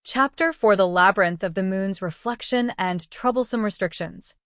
Chapter 4: The Labyrinth of the Moon's Reflection and Troublesome Restrictions.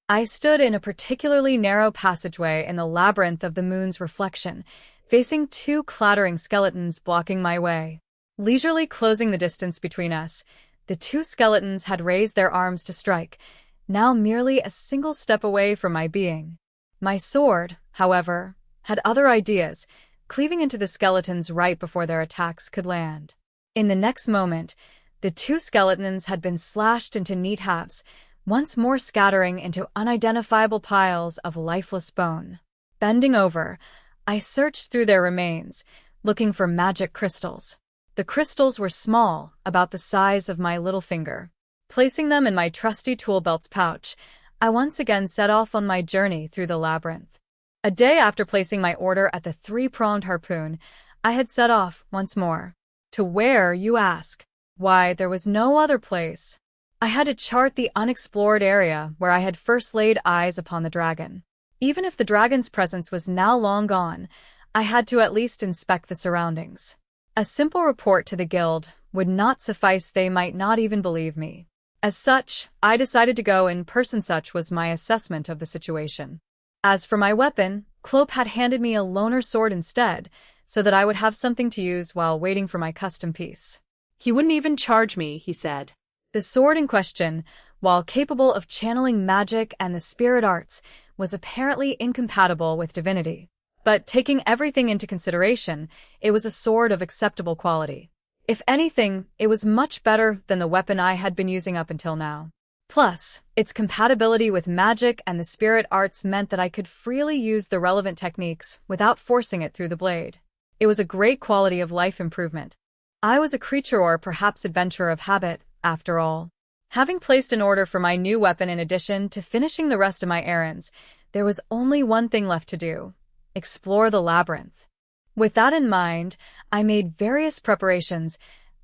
I stood in a particularly narrow passageway in the Labyrinth of the Moon's Reflection, facing two clattering skeletons blocking my way. Leisurely closing the distance between us, the two skeletons had raised their arms to strike, now merely a single step away from my being. My sword, however, had other ideas, cleaving into the skeletons right before their attacks could land. In the next moment, the two skeletons had been slashed into neat halves, once more scattering into unidentifiable piles of lifeless bone. Bending over, I searched through their remains, looking for magic crystals. The crystals were small, about the size of my little finger. Placing them in my trusty tool belt's pouch, I once again set off on my journey through the labyrinth. A day after placing my order at the three-pronged harpoon, I had set off once more. To where, you ask? Why, there was no other place. I had to chart the unexplored area where I had first laid eyes upon the dragon. Even if the dragon's presence was now long gone, I had to at least inspect the surroundings. A simple report to the guild would not suffice; they might not even believe me. As such, I decided to go in person. Such was my assessment of the situation. As for my weapon, Clope had handed me a loner sword instead, so that I would have something to use while waiting for my custom piece. He wouldn't even charge me, he said. The sword in question, while capable of channeling magic and the spirit arts, was apparently incompatible with divinity. But taking everything into consideration, it was a sword of acceptable quality. If anything, it was much better than the weapon I had been using up until now. Plus, its compatibility with magic and the spirit arts meant that I could freely use the relevant techniques without forcing it through the blade. It was a great quality of life improvement. I was a creature, or perhaps adventurer of habit, after all. Having placed an order for my new weapon in addition to finishing the rest of my errands, there was only one thing left to do: explore the labyrinth. With that in mind, I made various preparations,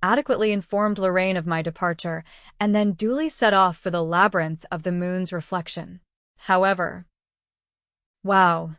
adequately informed Lorraine of my departure, and then duly set off for the Labyrinth of the Moon's Reflection. However, wow,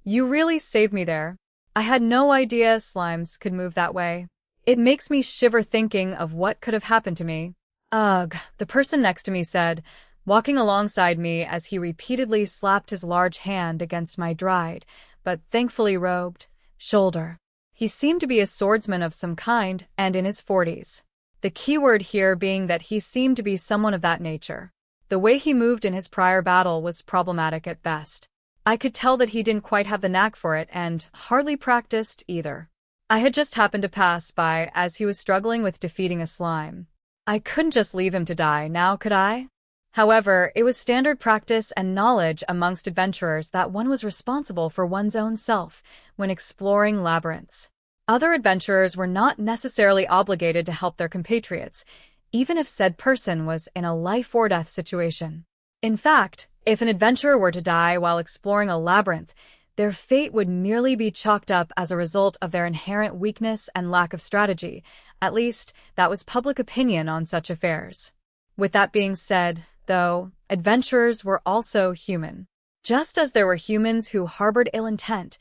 you really saved me there. I had no idea slimes could move that way. It makes me shiver thinking of what could have happened to me. Ugh, the person next to me said, walking alongside me as he repeatedly slapped his large hand against my dried, but thankfully robed, shoulder. He seemed to be a swordsman of some kind and in his 40s. The key word here being that he seemed to be someone of that nature. The way he moved in his prior battle was problematic at best. I could tell that he didn't quite have the knack for it and hardly practiced either. I had just happened to pass by as he was struggling with defeating a slime. I couldn't just leave him to die now, could I? However, it was standard practice and knowledge amongst adventurers that one was responsible for one's own self when exploring labyrinths. Other adventurers were not necessarily obligated to help their compatriots, even if said person was in a life-or-death situation. In fact, if an adventurer were to die while exploring a labyrinth, their fate would merely be chalked up as a result of their inherent weakness and lack of strategy. At least, that was public opinion on such affairs. With that being said, though, adventurers were also human. Just as there were humans who harbored ill intent,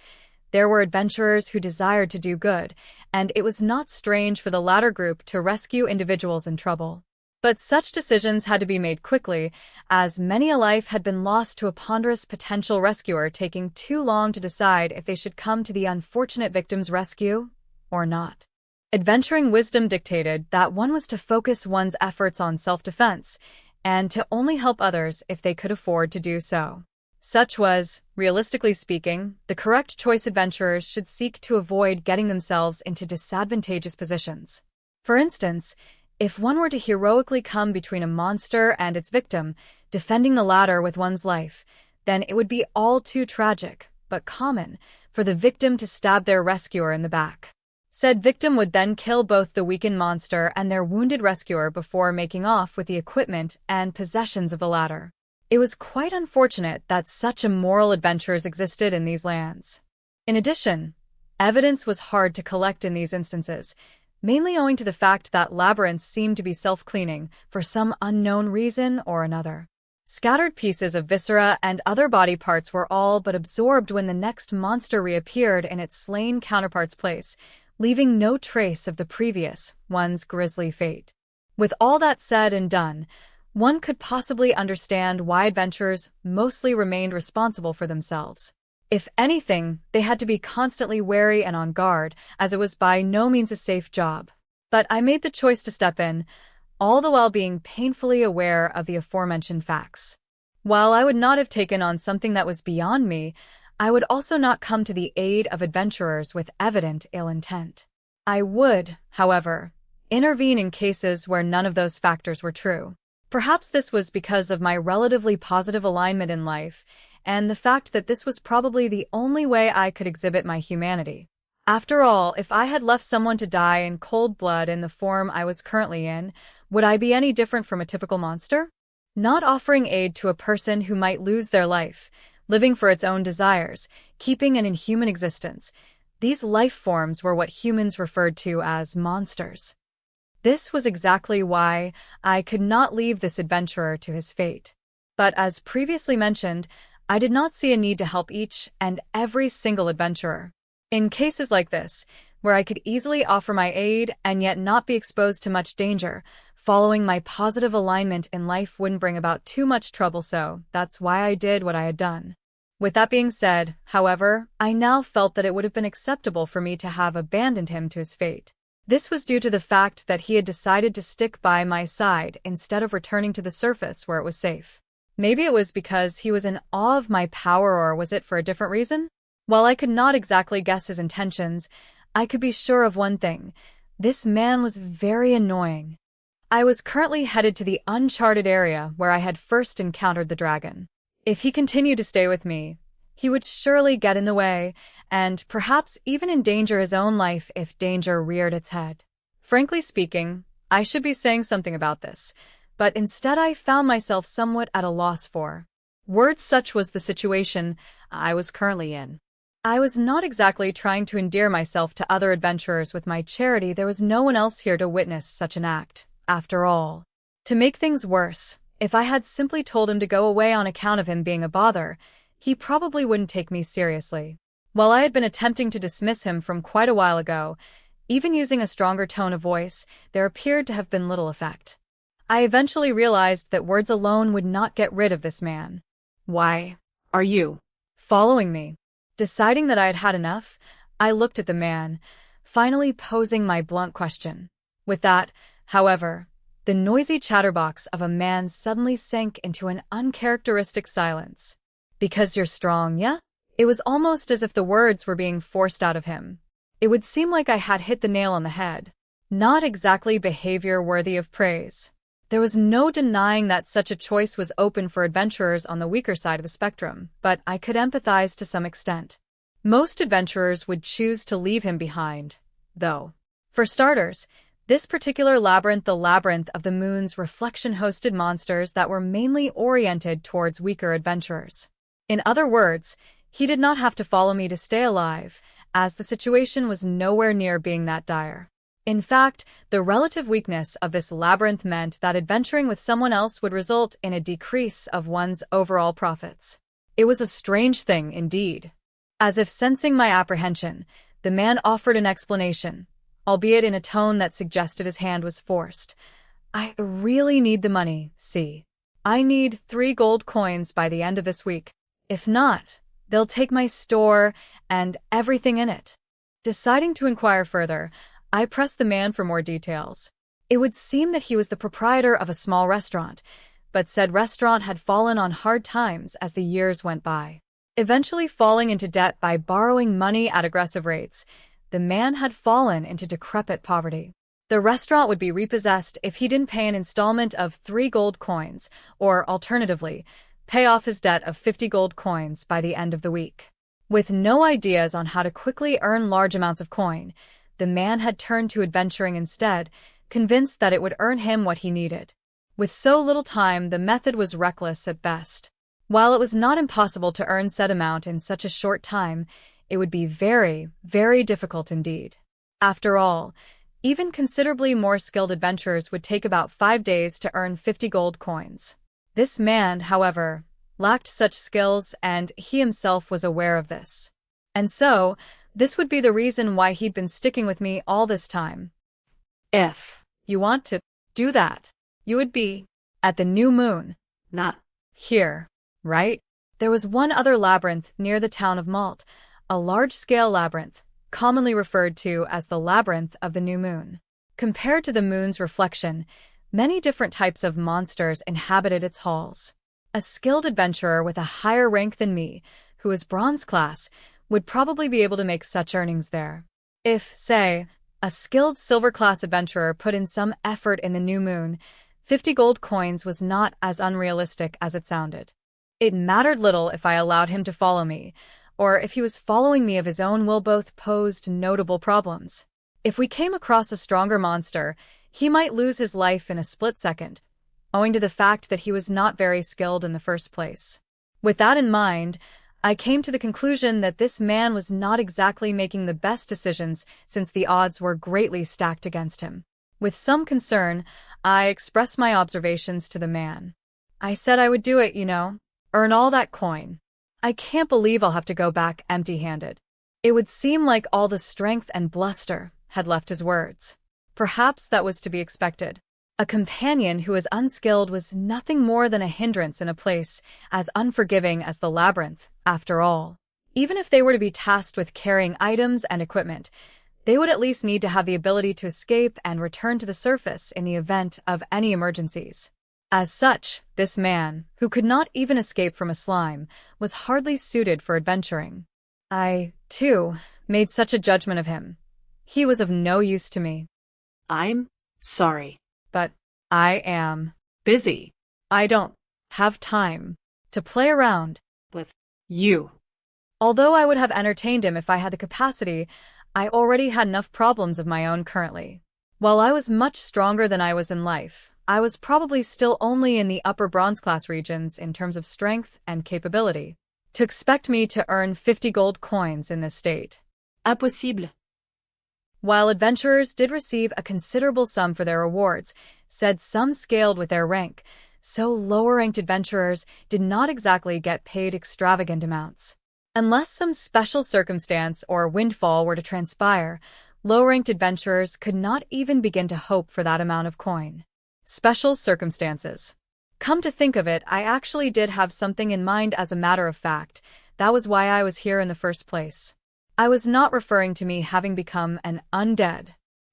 there were adventurers who desired to do good, and it was not strange for the latter group to rescue individuals in trouble. But such decisions had to be made quickly, as many a life had been lost to a ponderous potential rescuer taking too long to decide if they should come to the unfortunate victim's rescue or not. Adventuring wisdom dictated that one was to focus one's efforts on self-defense, and to only help others if they could afford to do so. Such was, realistically speaking, the correct choice. Adventurers should seek to avoid getting themselves into disadvantageous positions. For instance, if one were to heroically come between a monster and its victim, defending the latter with one's life, then it would be all too tragic, but common, for the victim to stab their rescuer in the back. Said victim would then kill both the weakened monster and their wounded rescuer before making off with the equipment and possessions of the latter. It was quite unfortunate that such immoral adventurers existed in these lands. In addition, evidence was hard to collect in these instances, mainly owing to the fact that labyrinths seemed to be self-cleaning for some unknown reason or another. Scattered pieces of viscera and other body parts were all but absorbed when the next monster reappeared in its slain counterpart's place, leaving no trace of the previous one's grisly fate. With all that said and done, one could possibly understand why adventurers mostly remained responsible for themselves. If anything, they had to be constantly wary and on guard, as it was by no means a safe job. But I made the choice to step in, all the while being painfully aware of the aforementioned facts. While I would not have taken on something that was beyond me, I would also not come to the aid of adventurers with evident ill intent. I would, however, intervene in cases where none of those factors were true. Perhaps this was because of my relatively positive alignment in life, and the fact that this was probably the only way I could exhibit my humanity. After all, if I had left someone to die in cold blood in the form I was currently in, would I be any different from a typical monster? Not offering aid to a person who might lose their life, living for its own desires, keeping an inhuman existence, these life forms were what humans referred to as monsters. This was exactly why I could not leave this adventurer to his fate. But as previously mentioned, I did not see a need to help each and every single adventurer. In cases like this, where I could easily offer my aid and yet not be exposed to much danger, following my positive alignment in life wouldn't bring about too much trouble, so that's why I did what I had done. With that being said, however, I now felt that it would have been acceptable for me to have abandoned him to his fate. This was due to the fact that he had decided to stick by my side instead of returning to the surface where it was safe. Maybe it was because he was in awe of my power, or was it for a different reason? While I could not exactly guess his intentions, I could be sure of one thing. This man was very annoying. I was currently headed to the uncharted area where I had first encountered the dragon. If he continued to stay with me, he would surely get in the way, and perhaps even endanger his own life if danger reared its head. Frankly speaking, I should be saying something about this, but instead I found myself somewhat at a loss for words. Such was the situation I was currently in. I was not exactly trying to endear myself to other adventurers with my charity. There was no one else here to witness such an act, after all. To make things worse, if I had simply told him to go away on account of him being a bother, he probably wouldn't take me seriously. While I had been attempting to dismiss him from quite a while ago, even using a stronger tone of voice, there appeared to have been little effect. I eventually realized that words alone would not get rid of this man. Why are you following me? Deciding that I had had enough, I looked at the man, finally posing my blunt question. With that, however, the noisy chatterbox of a man suddenly sank into an uncharacteristic silence. Because you're strong, yeah? It was almost as if the words were being forced out of him. It would seem like I had hit the nail on the head. Not exactly behavior worthy of praise. There was no denying that such a choice was open for adventurers on the weaker side of the spectrum, but I could empathize to some extent. Most adventurers would choose to leave him behind, though. For starters, this particular labyrinth, the Labyrinth of the Moon's reflection-hosted monsters that were mainly oriented towards weaker adventurers. In other words, he did not have to follow me to stay alive, as the situation was nowhere near being that dire. In fact, the relative weakness of this labyrinth meant that adventuring with someone else would result in a decrease of one's overall profits. It was a strange thing indeed. As if sensing my apprehension, the man offered an explanation, albeit in a tone that suggested his hand was forced. I really need the money, see. I need 3 gold coins by the end of this week. If not, they'll take my store and everything in it. Deciding to inquire further, I pressed the man for more details. It would seem that he was the proprietor of a small restaurant, but said restaurant had fallen on hard times as the years went by. Eventually falling into debt by borrowing money at aggressive rates, the man had fallen into decrepit poverty. The restaurant would be repossessed if he didn't pay an installment of 3 gold coins, or alternatively, pay off his debt of 50 gold coins by the end of the week. With no ideas on how to quickly earn large amounts of coin, the man had turned to adventuring instead, convinced that it would earn him what he needed. With so little time, the method was reckless at best. While it was not impossible to earn said amount in such a short time, it would be very, very difficult indeed. After all, even considerably more skilled adventurers would take about 5 days to earn 50 gold coins. This man, however, lacked such skills, and he himself was aware of this. And so, This would be the reason why he'd been sticking with me all this time. If You want to do that, you would be at the new moon. not Here, right? There was one other labyrinth near the town of Malt, a large-scale labyrinth, commonly referred to as the Labyrinth of the New Moon. Compared to the moon's reflection, many different types of monsters inhabited its halls. A skilled adventurer with a higher rank than me, who is bronze class, would probably be able to make such earnings there. If, say, a skilled silver-class adventurer put in some effort in the new moon, 50 gold coins was not as unrealistic as it sounded. It mattered little if I allowed him to follow me, or if he was following me of his own will. Both posed notable problems. If we came across a stronger monster, he might lose his life in a split second, owing to the fact that he was not very skilled in the first place. With that in mind, I came to the conclusion that this man was not exactly making the best decisions since the odds were greatly stacked against him. With some concern, I expressed my observations to the man. I said I would do it, earn all that coin. I can't believe I'll have to go back empty-handed. It would seem like all the strength and bluster had left his words. Perhaps that was to be expected. A companion who was unskilled was nothing more than a hindrance in a place as unforgiving as the labyrinth, after all. Even if they were to be tasked with carrying items and equipment, they would at least need to have the ability to escape and return to the surface in the event of any emergencies. As such, this man, who could not even escape from a slime, was hardly suited for adventuring. I, too, made such a judgment of him. He was of no use to me. I'm sorry. But I am Busy I don't have time to play around with you. Although I would have entertained him if I had the capacity, I already had enough problems of my own currently. While I was much stronger than I was in life, I was probably still only in the upper bronze class regions in terms of strength and capability. To expect me to earn 50 gold coins in this state. Impossible. While adventurers did receive a considerable sum for their rewards, said some scaled with their rank, so lower-ranked adventurers did not exactly get paid extravagant amounts. Unless some special circumstance or windfall were to transpire, low-ranked adventurers could not even begin to hope for that amount of coin. Special circumstances. Come to think of it, I actually did have something in mind. As a matter of fact, that was why I was here in the first place. I was not referring to me having become an undead.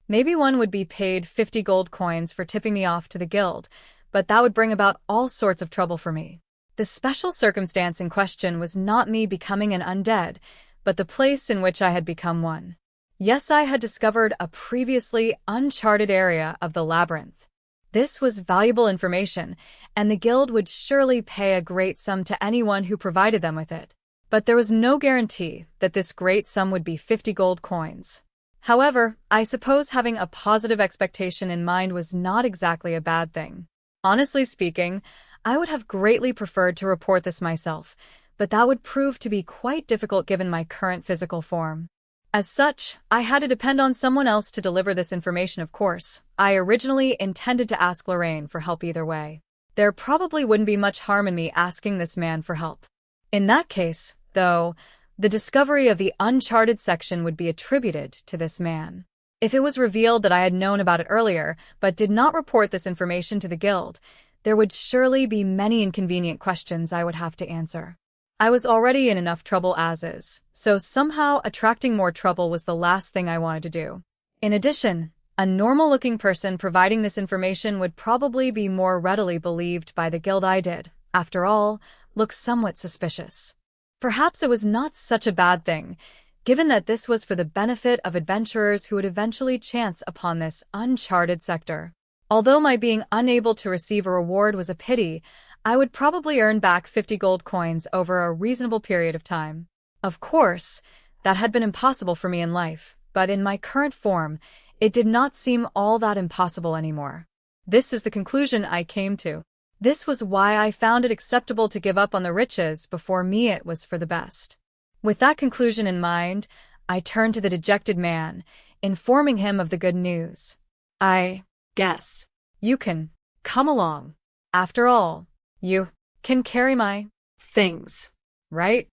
Maybe one would be paid 50 gold coins for tipping me off to the guild, but that would bring about all sorts of trouble for me. The special circumstance in question was not me becoming an undead, but the place in which I had become one. Yes, I had discovered a previously uncharted area of the labyrinth. This was valuable information, and the guild would surely pay a great sum to anyone who provided them with it. But there was no guarantee that this great sum would be 50 gold coins. However, I suppose having a positive expectation in mind was not exactly a bad thing. Honestly speaking, I would have greatly preferred to report this myself, but that would prove to be quite difficult given my current physical form. As such, I had to depend on someone else to deliver this information. Of course, I originally intended to ask Lorraine for help either way. There probably wouldn't be much harm in me asking this man for help. In that case, though, the discovery of the uncharted section would be attributed to this man. If it was revealed that I had known about it earlier, but did not report this information to the guild, there would surely be many inconvenient questions I would have to answer. I was already in enough trouble as is, so somehow attracting more trouble was the last thing I wanted to do. In addition, a normal-looking person providing this information would probably be more readily believed by the guild. I did, after all, look somewhat suspicious. Perhaps it was not such a bad thing, given that this was for the benefit of adventurers who would eventually chance upon this uncharted sector. Although my being unable to receive a reward was a pity, I would probably earn back 50 gold coins over a reasonable period of time. Of course, that had been impossible for me in life, but in my current form, it did not seem all that impossible anymore. This is the conclusion I came to. This was why I found it acceptable to give up on the riches before me. It was for the best. With that conclusion in mind, I turned to the dejected man, informing him of the good news. I guess you can come along. After all, you can carry my things, right?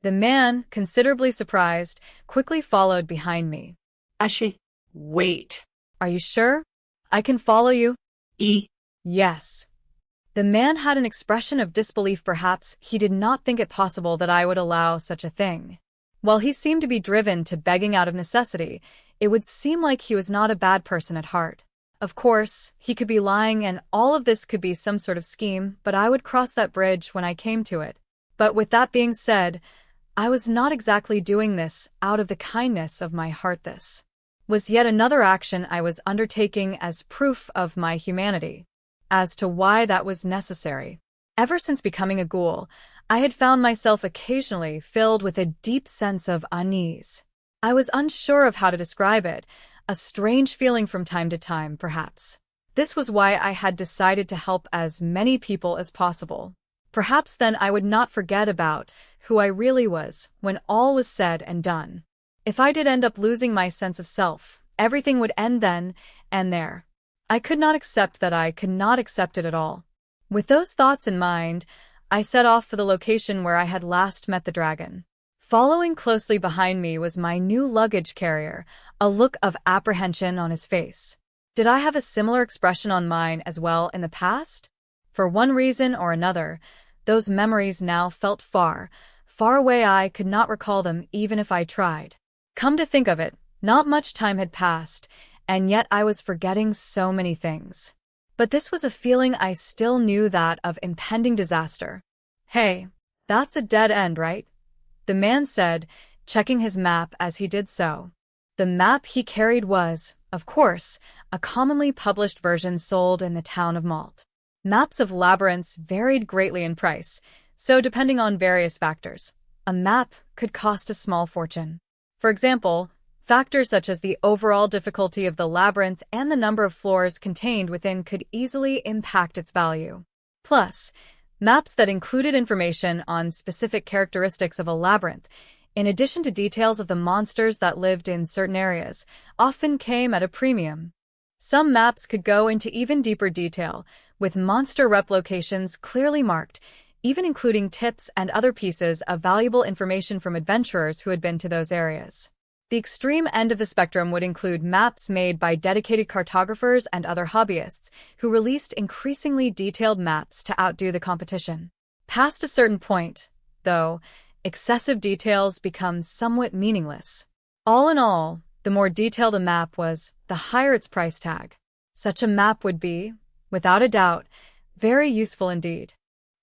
The man, considerably surprised, quickly followed behind me. Ache. Wait. Are you sure? I can follow you? Yes. The man had an expression of disbelief. Perhaps he did not think it possible that I would allow such a thing. While he seemed to be driven to begging out of necessity, it would seem like he was not a bad person at heart. Of course, he could be lying and all of this could be some sort of scheme, but I would cross that bridge when I came to it. But with that being said, I was not exactly doing this out of the kindness of my heart. This was yet another action I was undertaking as proof of my humanity. As to why that was necessary. Ever since becoming a ghoul, I had found myself occasionally filled with a deep sense of unease. I was unsure of how to describe it, a strange feeling from time to time, perhaps. This was why I had decided to help as many people as possible. Perhaps then I would not forget about who I really was when all was said and done. If I did end up losing my sense of self, everything would end then and there. I could not accept that I could not accept it at all. With those thoughts in mind, I set off for the location where I had last met the dragon. Following closely behind me was my new luggage carrier, a look of apprehension on his face. Did I have a similar expression on mine as well in the past? For one reason or another, those memories now felt far, far away. I could not recall them even if I tried. Come to think of it, not much time had passed, and yet I was forgetting so many things. But this was a feeling I still knew, that of impending disaster. Hey, that's a dead end, right? The man said, checking his map as he did so. The map he carried was, of course, a commonly published version sold in the town of Malt. Maps of labyrinths varied greatly in price, so depending on various factors, a map could cost a small fortune. For example, factors such as the overall difficulty of the labyrinth and the number of floors contained within could easily impact its value. Plus, maps that included information on specific characteristics of a labyrinth, in addition to details of the monsters that lived in certain areas, often came at a premium. Some maps could go into even deeper detail, with monster rep locations clearly marked, even including tips and other pieces of valuable information from adventurers who had been to those areas. The extreme end of the spectrum would include maps made by dedicated cartographers and other hobbyists who released increasingly detailed maps to outdo the competition. Past a certain point, though, excessive details become somewhat meaningless. All in all, the more detailed a map was, the higher its price tag. Such a map would be, without a doubt, very useful indeed.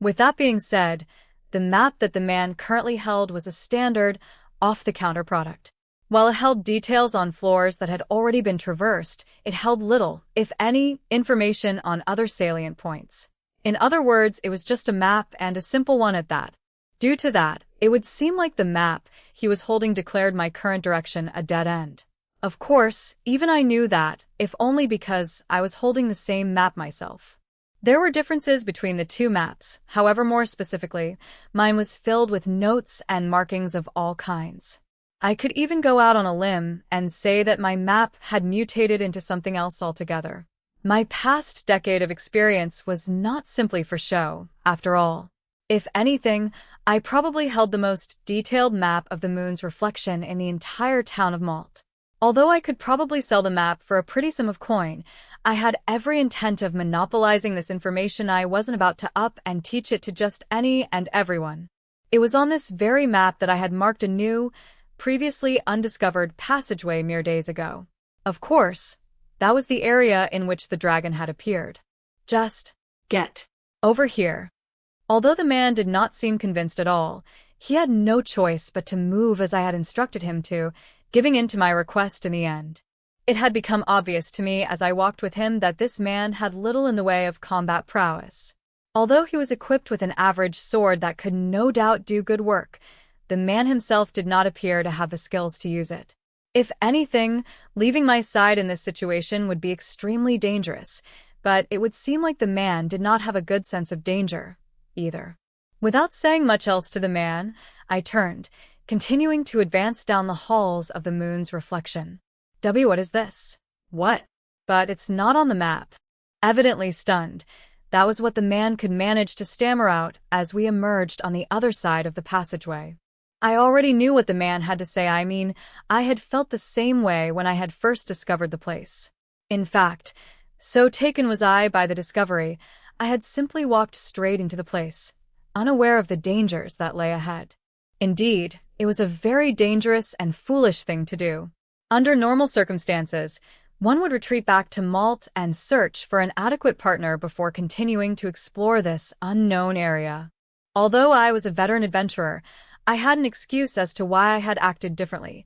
With that being said, the map that the man currently held was a standard, off-the-counter product. While it held details on floors that had already been traversed, it held little, if any, information on other salient points. In other words, it was just a map, and a simple one at that. Due to that, it would seem like the map he was holding declared my current direction a dead end. Of course, even I knew that, if only because I was holding the same map myself. There were differences between the two maps, however, more specifically, mine was filled with notes and markings of all kinds. I could even go out on a limb and say that my map had mutated into something else altogether. My past decade of experience was not simply for show, after all. If anything, I probably held the most detailed map of the moon's reflection in the entire town of Malt. Although I could probably sell the map for a pretty sum of coin, I had every intent of monopolizing this information. I wasn't about to up and teach it to just any and everyone. It was on this very map that I had marked a new, previously undiscovered passageway mere days ago. Of course, that was the area in which the dragon had appeared. Just Get over here. Although the man did not seem convinced at all, he had no choice but to move as I had instructed him to, giving in to my request in the end. It had become obvious to me as I walked with him that this man had little in the way of combat prowess. Although he was equipped with an average sword that could no doubt do good work, the man himself did not appear to have the skills to use it. If anything, leaving my side in this situation would be extremely dangerous, but it would seem like the man did not have a good sense of danger, either. Without saying much else to the man, I turned, continuing to advance down the halls of the moon's reflection. What is this? what? But it's not on the map. Evidently stunned, that was what the man could manage to stammer out as we emerged on the other side of the passageway. I already knew what the man had to say. I mean, I had felt the same way when I had first discovered the place. In fact, so taken was I by the discovery, I had simply walked straight into the place, unaware of the dangers that lay ahead. Indeed, it was a very dangerous and foolish thing to do. Under normal circumstances, one would retreat back to Malt and search for an adequate partner before continuing to explore this unknown area. Although I was a veteran adventurer, I had an excuse as to why I had acted differently.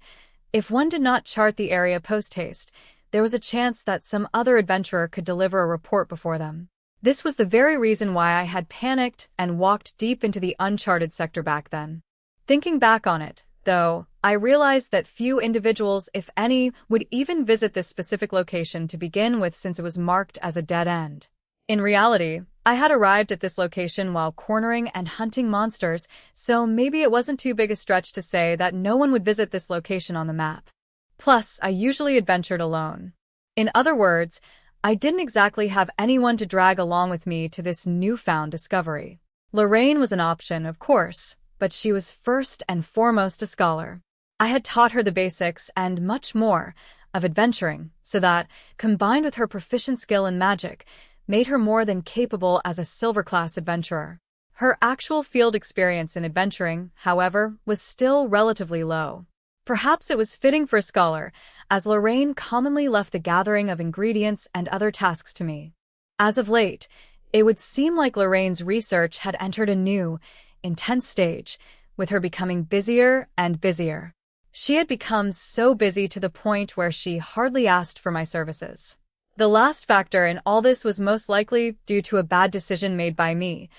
If one did not chart the area post-haste, there was a chance that some other adventurer could deliver a report before them. This was the very reason why I had panicked and walked deep into the uncharted sector back then. Thinking back on it, though, I realized that few individuals, if any, would even visit this specific location to begin with since it was marked as a dead end. In reality, I had arrived at this location while cornering and hunting monsters, so maybe it wasn't too big a stretch to say that no one would visit this location on the map. Plus, I usually adventured alone. In other words, I didn't exactly have anyone to drag along with me to this newfound discovery. Lorraine was an option, of course, but she was first and foremost a scholar. I had taught her the basics and much more of adventuring, so that, combined with her proficient skill in magic, made her more than capable as a silver-class adventurer. Her actual field experience in adventuring, however, was still relatively low. Perhaps it was fitting for a scholar, as Lorraine commonly left the gathering of ingredients and other tasks to me. As of late, it would seem like Lorraine's research had entered a new, intense stage, with her becoming busier and busier. She had become so busy to the point where she hardly asked for my services. The last factor in all this was most likely due to a bad decision made by me.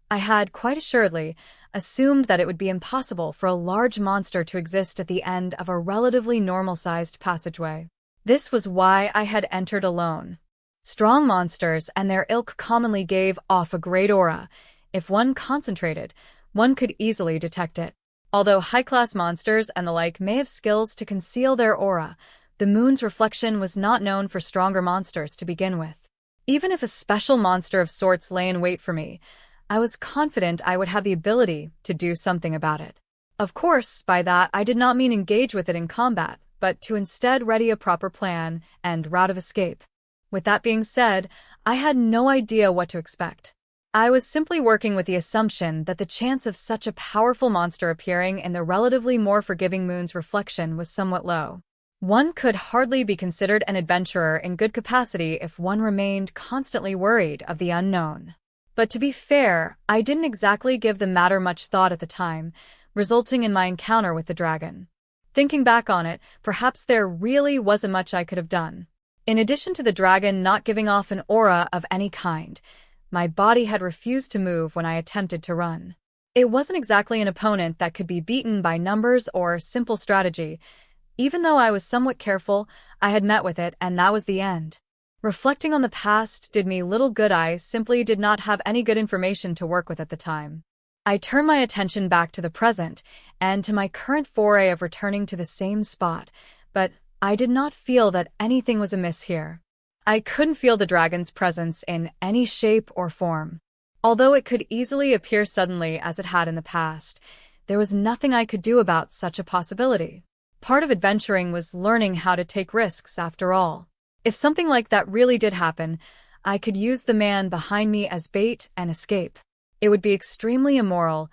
I had, quite assuredly, assumed that it would be impossible for a large monster to exist at the end of a relatively normal-sized passageway. This was why I had entered alone. Strong monsters and their ilk commonly gave off a great aura. If one concentrated, one could easily detect it. Although high-class monsters and the like may have skills to conceal their aura, the moon's reflection was not known for stronger monsters to begin with. Even if a special monster of sorts lay in wait for me, I was confident I would have the ability to do something about it. Of course, by that I did not mean engage with it in combat, but to instead ready a proper plan and route of escape. With that being said, I had no idea what to expect. I was simply working with the assumption that the chance of such a powerful monster appearing in the relatively more forgiving moon's reflection was somewhat low. One could hardly be considered an adventurer in good capacity if one remained constantly worried of the unknown. But to be fair, I didn't exactly give the matter much thought at the time, resulting in my encounter with the dragon. Thinking back on it, perhaps there really wasn't much I could have done. In addition to the dragon not giving off an aura of any kind, my body had refused to move when I attempted to run. It wasn't exactly an opponent that could be beaten by numbers or simple strategy. Even though I was somewhat careful, I had met with it, and that was the end. Reflecting on the past did me little good. I simply did not have any good information to work with at the time. I turned my attention back to the present, and to my current foray of returning to the same spot, but I did not feel that anything was amiss here. I couldn't feel the dragon's presence in any shape or form. Although it could easily appear suddenly as it had in the past, there was nothing I could do about such a possibility. Part of adventuring was learning how to take risks, after all. If something like that really did happen, I could use the man behind me as bait and escape. It would be extremely immoral,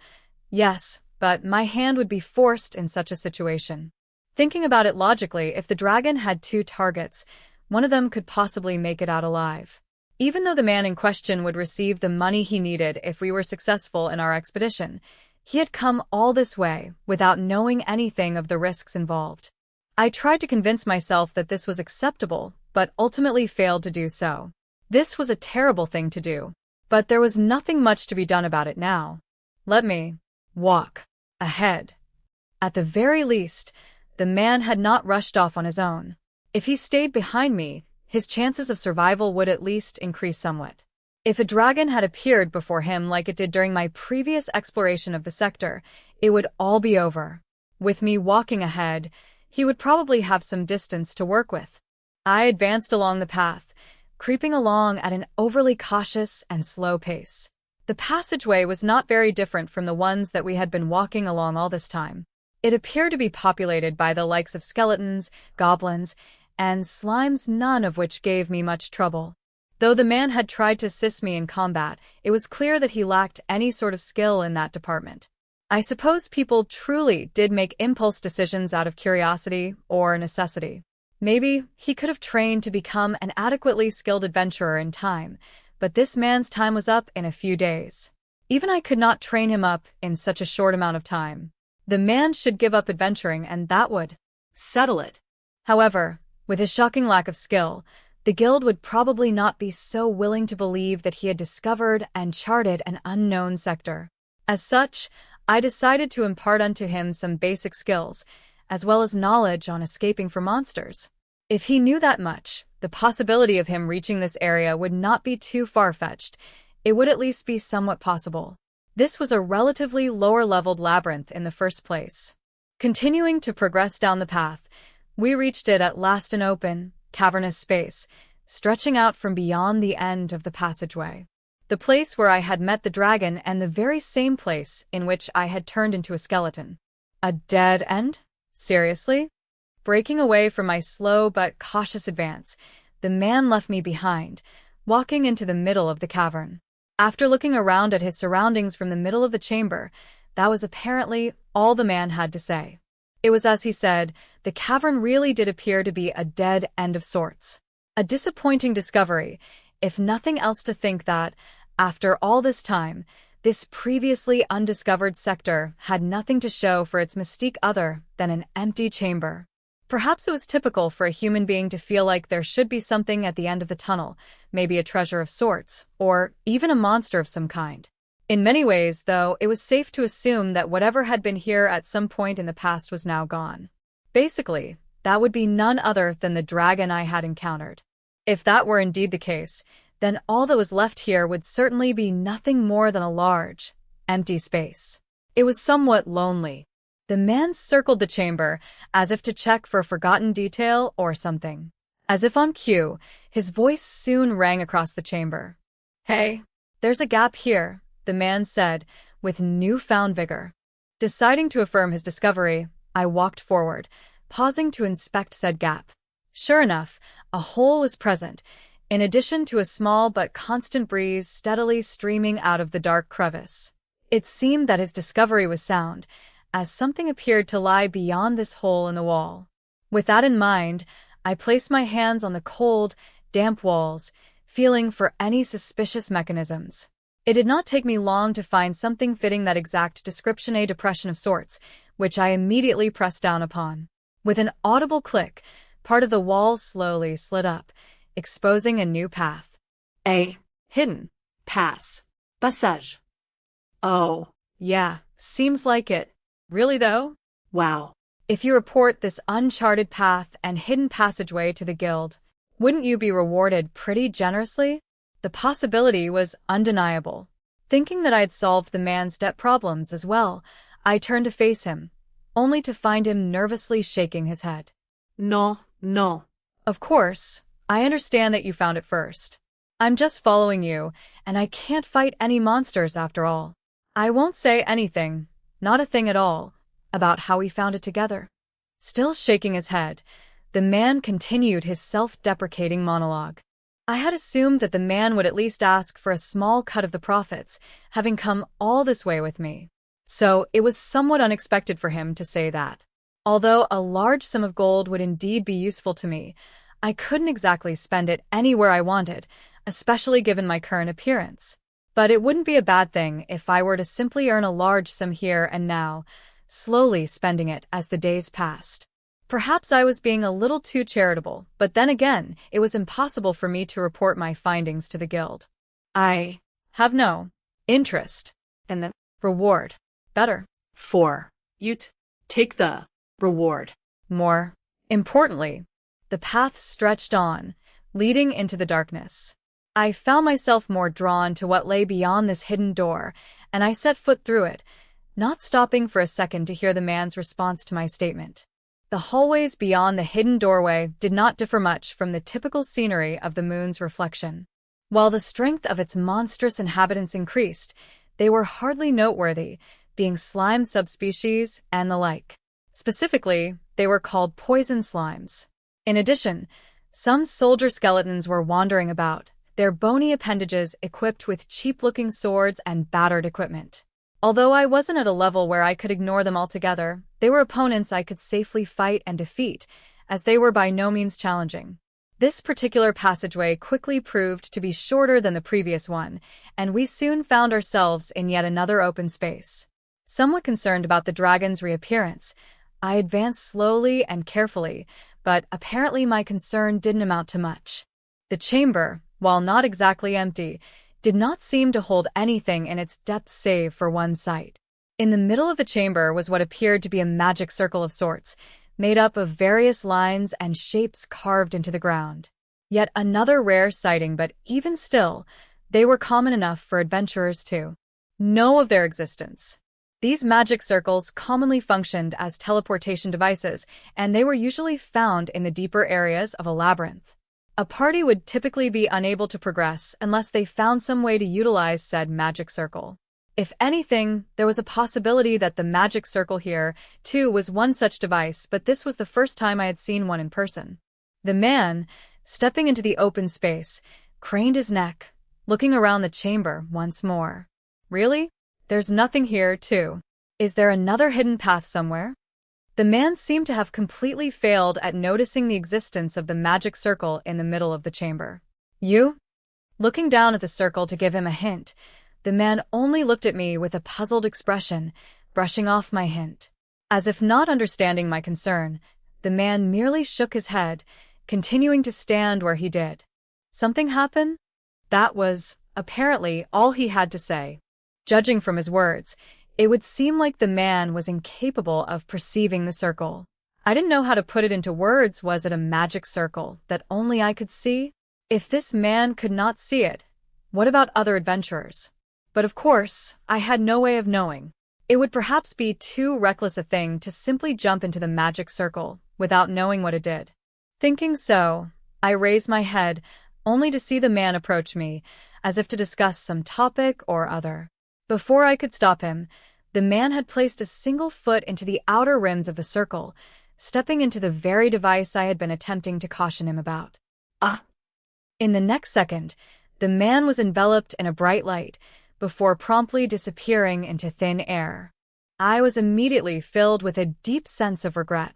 yes, but my hand would be forced in such a situation. Thinking about it logically, if the dragon had two targets, one of them could possibly make it out alive. Even though the man in question would receive the money he needed if we were successful in our expedition, he had come all this way without knowing anything of the risks involved. I tried to convince myself that this was acceptable, but ultimately failed to do so. This was a terrible thing to do, but there was nothing much to be done about it now. Let me walk ahead. At the very least, the man had not rushed off on his own. If he stayed behind me, his chances of survival would at least increase somewhat. If a dragon had appeared before him like it did during my previous exploration of the sector, it would all be over. With me walking ahead, he would probably have some distance to work with. I advanced along the path, creeping along at an overly cautious and slow pace. The passageway was not very different from the ones that we had been walking along all this time. It appeared to be populated by the likes of skeletons, goblins, and slimes, none of which gave me much trouble. Though the man had tried to assist me in combat, it was clear that he lacked any sort of skill in that department. I suppose people truly did make impulse decisions out of curiosity or necessity. Maybe he could have trained to become an adequately skilled adventurer in time, but this man's time was up in a few days. Even I could not train him up in such a short amount of time. The man should give up adventuring, and that would settle it. However, with his shocking lack of skill, the guild would probably not be so willing to believe that he had discovered and charted an unknown sector. As such, I decided to impart unto him some basic skills, as well as knowledge on escaping from monsters. If he knew that much, the possibility of him reaching this area would not be too far-fetched. It would at least be somewhat possible. This was a relatively lower-leveled labyrinth in the first place. Continuing to progress down the path, we reached it at last, an open, cavernous space, stretching out from beyond the end of the passageway. The place where I had met the dragon, and the very same place in which I had turned into a skeleton. A dead end? Seriously? Breaking away from my slow but cautious advance, the man left me behind, walking into the middle of the cavern. After looking around at his surroundings from the middle of the chamber, that was apparently all the man had to say. It was as he said, the cavern really did appear to be a dead end of sorts. A disappointing discovery, if nothing else, to think that, after all this time, this previously undiscovered sector had nothing to show for its mystique other than an empty chamber. Perhaps it was typical for a human being to feel like there should be something at the end of the tunnel, maybe a treasure of sorts, or even a monster of some kind. In many ways, though, it was safe to assume that whatever had been here at some point in the past was now gone. Basically, that would be none other than the dragon I had encountered. If that were indeed the case, then all that was left here would certainly be nothing more than a large, empty space. It was somewhat lonely. The man circled the chamber, as if to check for a forgotten detail or something. As if on cue, his voice soon rang across the chamber. "Hey, there's a gap here," the man said, with newfound vigor. Deciding to affirm his discovery, I walked forward, pausing to inspect said gap. Sure enough, a hole was present, in addition to a small but constant breeze steadily streaming out of the dark crevice. It seemed that his discovery was sound, as something appeared to lie beyond this hole in the wall. With that in mind, I placed my hands on the cold, damp walls, feeling for any suspicious mechanisms. It did not take me long to find something fitting that exact description, a depression of sorts, which I immediately pressed down upon. With an audible click, part of the wall slowly slid up, exposing a new path. A hidden passage. Oh, yeah, seems like it. Really though? Wow. If you report this uncharted path and hidden passageway to the guild, wouldn't you be rewarded pretty generously? The possibility was undeniable. Thinking that I had solved the man's debt problems as well, I turned to face him, only to find him nervously shaking his head. No. Of course, I understand that you found it first. I'm just following you, and I can't fight any monsters after all. I won't say anything, not a thing at all, about how we found it together. Still shaking his head, the man continued his self-deprecating monologue. I had assumed that the man would at least ask for a small cut of the profits, having come all this way with me. So it was somewhat unexpected for him to say that. Although a large sum of gold would indeed be useful to me, I couldn't exactly spend it anywhere I wanted, especially given my current appearance. But it wouldn't be a bad thing if I were to simply earn a large sum here and now, slowly spending it as the days passed. Perhaps I was being a little too charitable, but then again, it was impossible for me to report my findings to the guild. I have no interest in the reward. Better for you to take the reward. More importantly, the path stretched on, leading into the darkness. I found myself more drawn to what lay beyond this hidden door, and I set foot through it, not stopping for a second to hear the man's response to my statement. The hallways beyond the hidden doorway did not differ much from the typical scenery of the moon's reflection. While the strength of its monstrous inhabitants increased, they were hardly noteworthy, being slime subspecies and the like. Specifically, they were called poison slimes. In addition, some soldier skeletons were wandering about, their bony appendages equipped with cheap-looking swords and battered equipment. Although I wasn't at a level where I could ignore them altogether, they were opponents I could safely fight and defeat, as they were by no means challenging. This particular passageway quickly proved to be shorter than the previous one, and we soon found ourselves in yet another open space. Somewhat concerned about the dragon's reappearance, I advanced slowly and carefully, but apparently my concern didn't amount to much. The chamber, while not exactly empty, did not seem to hold anything in its depths save for one sight. In the middle of the chamber was what appeared to be a magic circle of sorts, made up of various lines and shapes carved into the ground. Yet another rare sighting, but even still, they were common enough for adventurers to know of their existence. These magic circles commonly functioned as teleportation devices, and they were usually found in the deeper areas of a labyrinth. A party would typically be unable to progress unless they found some way to utilize said magic circle. If anything, there was a possibility that the magic circle here, too, was one such device, but this was the first time I had seen one in person. The man, stepping into the open space, craned his neck, looking around the chamber once more. Really? There's nothing here, too. Is there another hidden path somewhere? The man seemed to have completely failed at noticing the existence of the magic circle in the middle of the chamber. You? Looking down at the circle to give him a hint, the man only looked at me with a puzzled expression, brushing off my hint. As if not understanding my concern, the man merely shook his head, continuing to stand where he did. Something happened? That was, apparently, all he had to say. Judging from his words, it would seem like the man was incapable of perceiving the circle. I didn't know how to put it into words. Was it a magic circle that only I could see? If this man could not see it, what about other adventurers? But of course, I had no way of knowing. It would perhaps be too reckless a thing to simply jump into the magic circle without knowing what it did. Thinking so, I raised my head, only to see the man approach me, as if to discuss some topic or other. Before I could stop him, the man had placed a single foot into the outer rims of the circle, stepping into the very device I had been attempting to caution him about. In the next second, the man was enveloped in a bright light, before promptly disappearing into thin air. I was immediately filled with a deep sense of regret.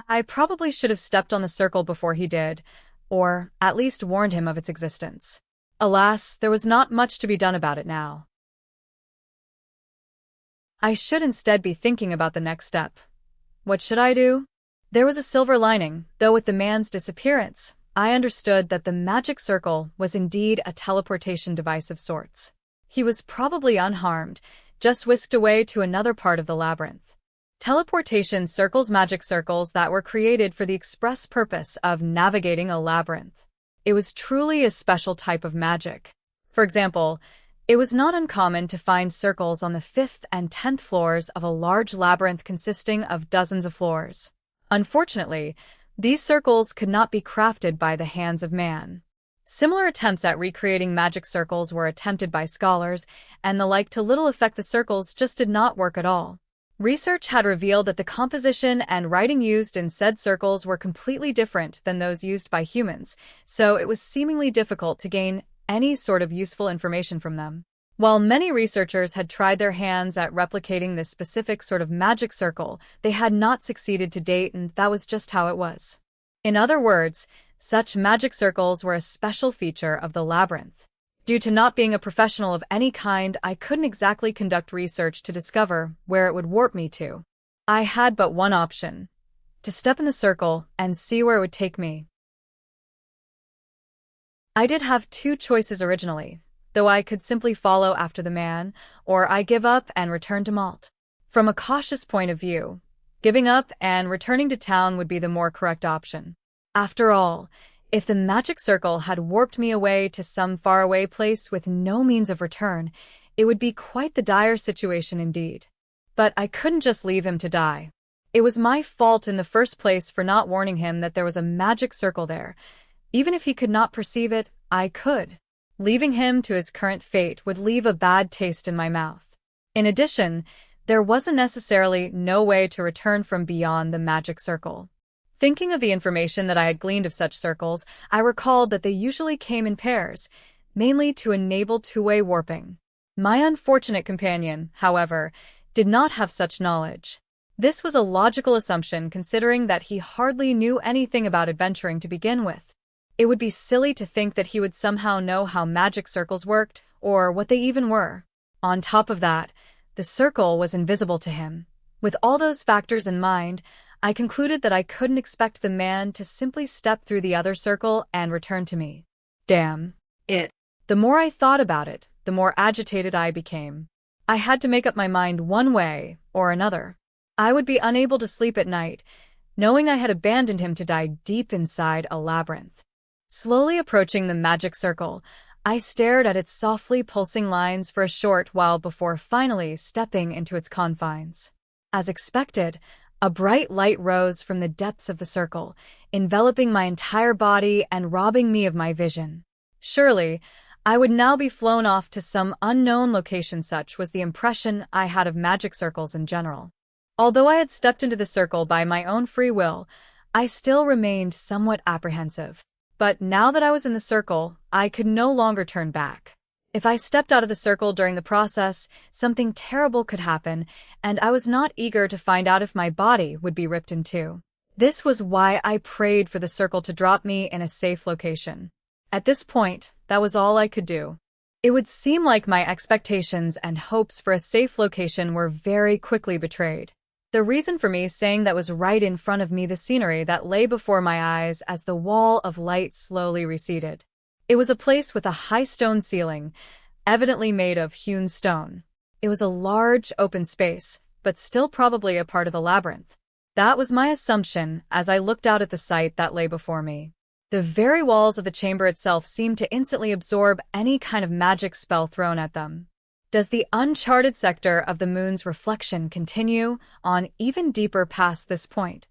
I probably should have stepped on the circle before he did, or at least warned him of its existence. Alas, there was not much to be done about it now. I should instead be thinking about the next step. What should I do? There was a silver lining, though with the man's disappearance, I understood that the magic circle was indeed a teleportation device of sorts. He was probably unharmed, just whisked away to another part of the labyrinth. Teleportation circles, magic circles that were created for the express purpose of navigating a labyrinth. It was truly a special type of magic. For example, it was not uncommon to find circles on the 5th and 10th floors of a large labyrinth consisting of dozens of floors. Unfortunately, these circles could not be crafted by the hands of man. Similar attempts at recreating magic circles were attempted by scholars, and the like to little effect. The circles just did not work at all. Research had revealed that the composition and writing used in said circles were completely different than those used by humans, so it was seemingly difficult to gain any sort of useful information from them. While many researchers had tried their hands at replicating this specific sort of magic circle, they had not succeeded to date, and that was just how it was. In other words, such magic circles were a special feature of the labyrinth. Due to not being a professional of any kind, I couldn't exactly conduct research to discover where it would warp me to. I had but one option: to step in the circle and see where it would take me. I did have two choices originally, though I could simply follow after the man, or I give up and return to Malt. From a cautious point of view, giving up and returning to town would be the more correct option. After all, if the magic circle had warped me away to some faraway place with no means of return, it would be quite the dire situation indeed. But I couldn't just leave him to die. It was my fault in the first place for not warning him that there was a magic circle there. Even if he could not perceive it, I could. Leaving him to his current fate would leave a bad taste in my mouth. In addition, There wasn't necessarily no way to return from beyond the magic circle. Thinking of the information that I had gleaned of such circles, I recalled that they usually came in pairs, mainly to enable two-way warping. My unfortunate companion, however, did not have such knowledge. This was a logical assumption considering that he hardly knew anything about adventuring to begin with. It would be silly to think that he would somehow know how magic circles worked, or what they even were. On top of that, the circle was invisible to him. With all those factors in mind, I concluded that I couldn't expect the man to simply step through the other circle and return to me. Damn it. The more I thought about it, the more agitated I became. I had to make up my mind one way or another. I would be unable to sleep at night, knowing I had abandoned him to die deep inside a labyrinth. Slowly approaching the magic circle, I stared at its softly pulsing lines for a short while before finally stepping into its confines. As expected, a bright light rose from the depths of the circle, enveloping my entire body and robbing me of my vision. Surely, I would now be flown off to some unknown location. Such was the impression I had of magic circles in general. Although I had stepped into the circle by my own free will, I still remained somewhat apprehensive. But now that I was in the circle, I could no longer turn back. If I stepped out of the circle during the process, something terrible could happen, and I was not eager to find out if my body would be ripped in two. This was why I prayed for the circle to drop me in a safe location. At this point, that was all I could do. It would seem like my expectations and hopes for a safe location were very quickly betrayed. The reason for me saying that was right in front of me the scenery that lay before my eyes as the wall of light slowly receded. It was a place with a high stone ceiling, evidently made of hewn stone. It was a large, open space, but still probably a part of the labyrinth. That was my assumption as I looked out at the sight that lay before me. The very walls of the chamber itself seemed to instantly absorb any kind of magic spell thrown at them. Does the uncharted sector of the moon's reflection continue on even deeper past this point?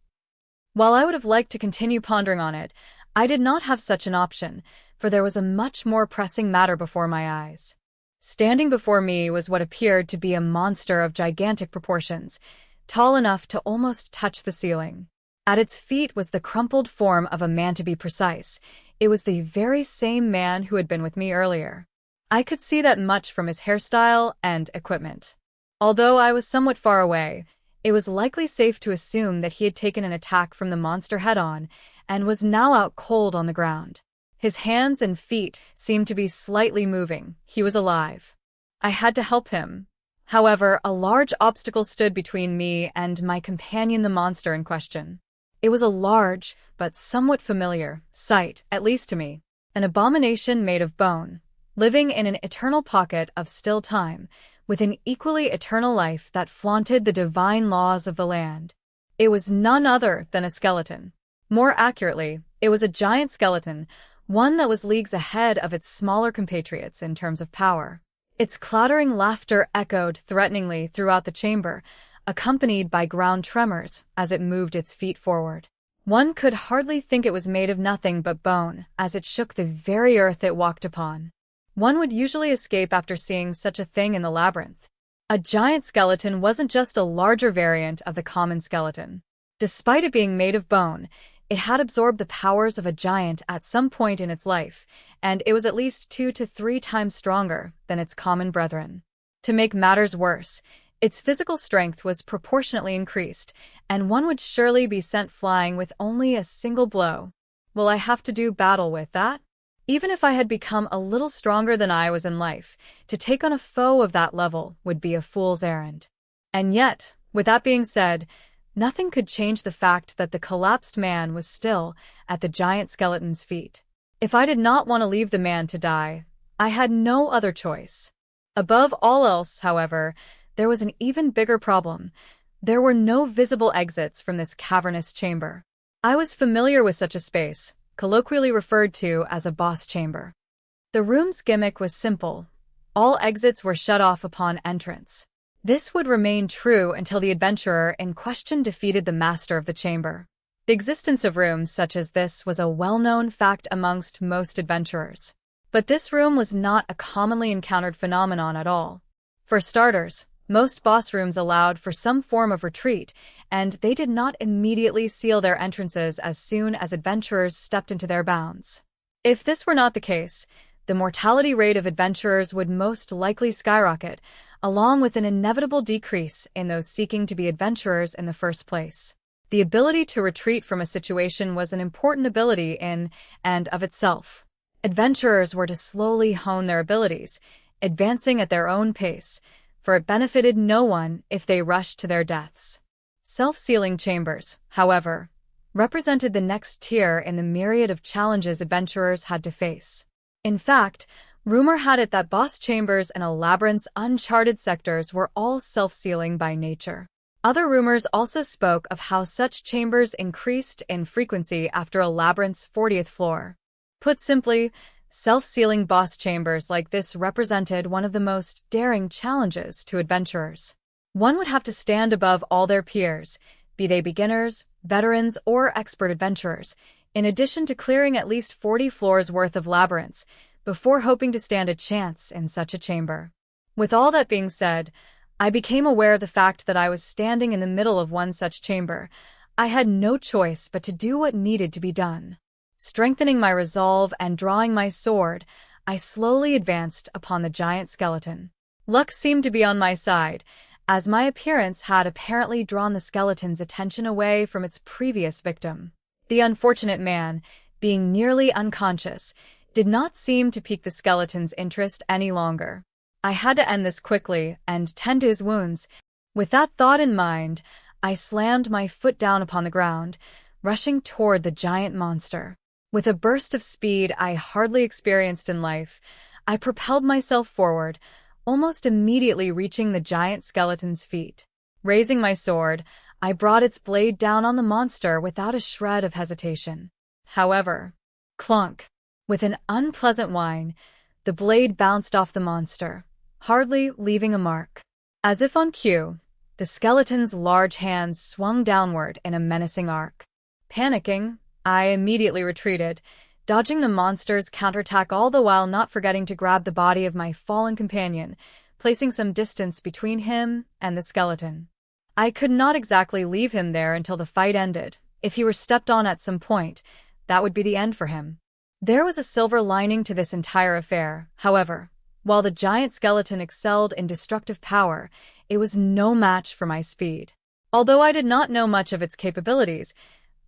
While I would have liked to continue pondering on it, I did not have such an option, for there was a much more pressing matter before my eyes. Standing before me was what appeared to be a monster of gigantic proportions, tall enough to almost touch the ceiling. At its feet was the crumpled form of a man. To be precise, it was the very same man who had been with me earlier. I could see that much from his hairstyle and equipment. Although I was somewhat far away, it was likely safe to assume that he had taken an attack from the monster head-on and was now out cold on the ground. His hands and feet seemed to be slightly moving. He was alive. I had to help him. However, a large obstacle stood between me and my companion, the monster in question. It was a large, but somewhat familiar, sight, at least to me. An abomination made of bone, living in an eternal pocket of still time, with an equally eternal life that flaunted the divine laws of the land. It was none other than a skeleton. More accurately, it was a giant skeleton, one that was leagues ahead of its smaller compatriots in terms of power. Its clattering laughter echoed threateningly throughout the chamber, accompanied by ground tremors as it moved its feet forward. One could hardly think it was made of nothing but bone, as it shook the very earth it walked upon. One would usually escape after seeing such a thing in the labyrinth. A giant skeleton wasn't just a larger variant of the common skeleton. Despite it being made of bone, it had absorbed the powers of a giant at some point in its life, and it was at least 2 to 3 times stronger than its common brethren. To make matters worse, its physical strength was proportionately increased, and one would surely be sent flying with only a single blow. Will I have to do battle with that? Even if I had become a little stronger than I was in life, to take on a foe of that level would be a fool's errand. And yet, with that being said, nothing could change the fact that the collapsed man was still at the giant skeleton's feet. If I did not want to leave the man to die, I had no other choice. Above all else, however, there was an even bigger problem. There were no visible exits from this cavernous chamber. I was familiar with such a space, colloquially referred to as a boss chamber. The room's gimmick was simple. All exits were shut off upon entrance. This would remain true until the adventurer in question defeated the master of the chamber. The existence of rooms such as this was a well-known fact amongst most adventurers. But this room was not a commonly encountered phenomenon at all. For starters, Most boss rooms allowed for some form of retreat, and they did not immediately seal their entrances as soon as adventurers stepped into their bounds. If this were not the case, the mortality rate of adventurers would most likely skyrocket, along with an inevitable decrease in those seeking to be adventurers in the first place. The ability to retreat from a situation was an important ability in and of itself. Adventurers were to slowly hone their abilities, advancing at their own pace, for it benefited no one if they rushed to their deaths. Self-sealing chambers, however, represented the next tier in the myriad of challenges adventurers had to face. In fact, rumor had it that boss chambers in a Labyrinth's uncharted sectors were all self-sealing by nature. Other rumors also spoke of how such chambers increased in frequency after a Labyrinth's 40th floor. Put simply, self-sealing boss chambers like this represented one of the most daring challenges to adventurers. One would have to stand above all their peers, be they beginners, veterans, or expert adventurers, in addition to clearing at least 40 floors worth of labyrinths, before hoping to stand a chance in such a chamber. With all that being said, I became aware of the fact that I was standing in the middle of one such chamber. I had no choice but to do what needed to be done. Strengthening my resolve and drawing my sword, I slowly advanced upon the giant skeleton. Luck seemed to be on my side, as my appearance had apparently drawn the skeleton's attention away from its previous victim. The unfortunate man, being nearly unconscious, did not seem to pique the skeleton's interest any longer. I had to end this quickly and tend to his wounds. With that thought in mind, I slammed my foot down upon the ground, rushing toward the giant monster. With a burst of speed I hardly experienced in life, I propelled myself forward, almost immediately reaching the giant skeleton's feet. Raising my sword, I brought its blade down on the monster without a shred of hesitation. However, clunk! With an unpleasant whine, the blade bounced off the monster, hardly leaving a mark. As if on cue, the skeleton's large hands swung downward in a menacing arc. Panicking, I immediately retreated, dodging the monster's counterattack all the while not forgetting to grab the body of my fallen companion, placing some distance between him and the skeleton. I could not exactly leave him there until the fight ended. If he were stepped on at some point, that would be the end for him. There was a silver lining to this entire affair, however. While the giant skeleton excelled in destructive power, it was no match for my speed. Although I did not know much of its capabilities,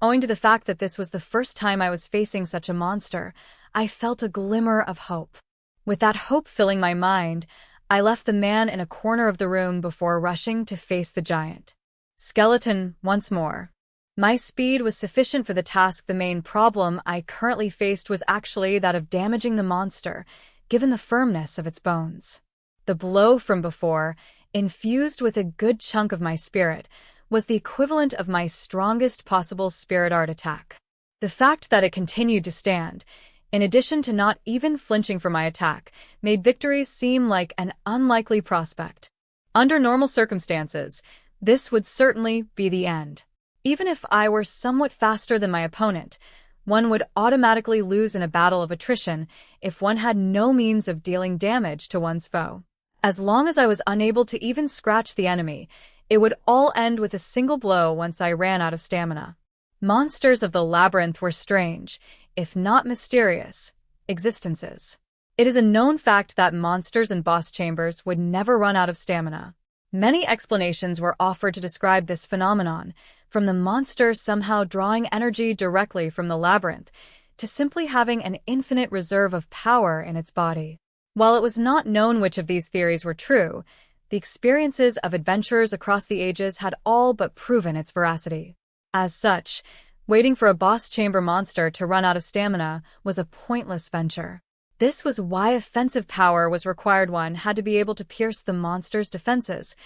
owing to the fact that this was the first time I was facing such a monster, I felt a glimmer of hope. With that hope filling my mind, I left the man in a corner of the room before rushing to face the giant skeleton once more. My speed was sufficient for the task. The main problem I currently faced was actually that of damaging the monster, given the firmness of its bones. The blow from before, infused with a good chunk of my spirit, was the equivalent of my strongest possible spirit art attack. The fact that it continued to stand, in addition to not even flinching from my attack, made victory seem like an unlikely prospect. Under normal circumstances, this would certainly be the end. Even if I were somewhat faster than my opponent, one would automatically lose in a battle of attrition if one had no means of dealing damage to one's foe. As long as I was unable to even scratch the enemy, it would all end with a single blow once I ran out of stamina. Monsters of the Labyrinth were strange, if not mysterious, existences. It is a known fact that monsters in boss chambers would never run out of stamina. Many explanations were offered to describe this phenomenon, from the monster somehow drawing energy directly from the labyrinth, to simply having an infinite reserve of power in its body. While it was not known which of these theories were true, the experiences of adventurers across the ages had all but proven its veracity. As such, waiting for a boss chamber monster to run out of stamina was a pointless venture. This was why offensive power was required. One had to be able to pierce the monster's defenses,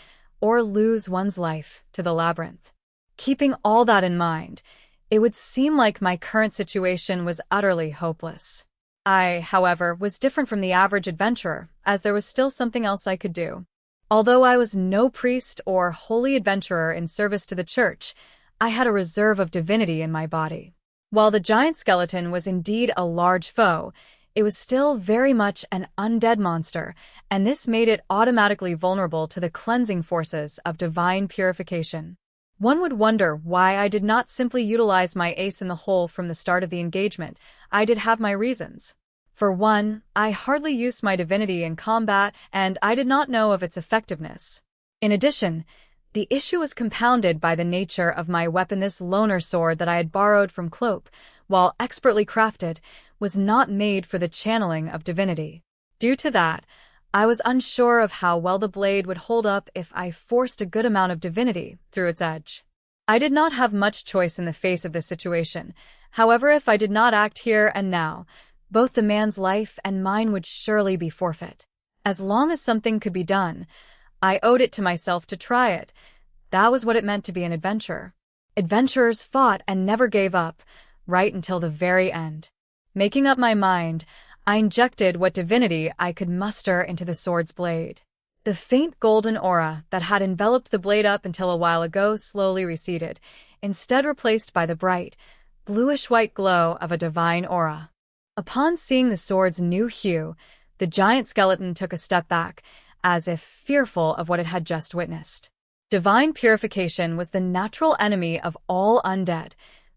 or lose one's life to the labyrinth. Keeping all that in mind, it would seem like my current situation was utterly hopeless. I, however, was different from the average adventurer, as there was still something else I could do. Although I was no priest or holy adventurer in service to the church, I had a reserve of divinity in my body. While the giant skeleton was indeed a large foe, It was still very much an undead monster, and this made it automatically vulnerable to the cleansing forces of divine purification. One would wonder why I did not simply utilize my ace in the hole from the start of the engagement. I did have my reasons. For one, I hardly used my divinity in combat, and I did not know of its effectiveness. In addition, the issue was compounded by the nature of my weapon. This loner sword that I had borrowed from Clope, while expertly crafted, was not made for the channeling of divinity. Due to that, I was unsure of how well the blade would hold up if I forced a good amount of divinity through its edge. I did not have much choice in the face of this situation. However, if I did not act here and now, both the man's life and mine would surely be forfeit. As long as something could be done, I owed it to myself to try it. That was what it meant to be an adventurer. Adventurers fought and never gave up, right until the very end. Making up my mind, I injected what divinity I could muster into the sword's blade. The faint golden aura that had enveloped the blade up until a while ago slowly receded, instead replaced by the bright, bluish-white glow of a divine aura. Upon seeing the sword's new hue, the giant skeleton took a step back, as if fearful of what it had just witnessed. Divine purification was the natural enemy of all undead.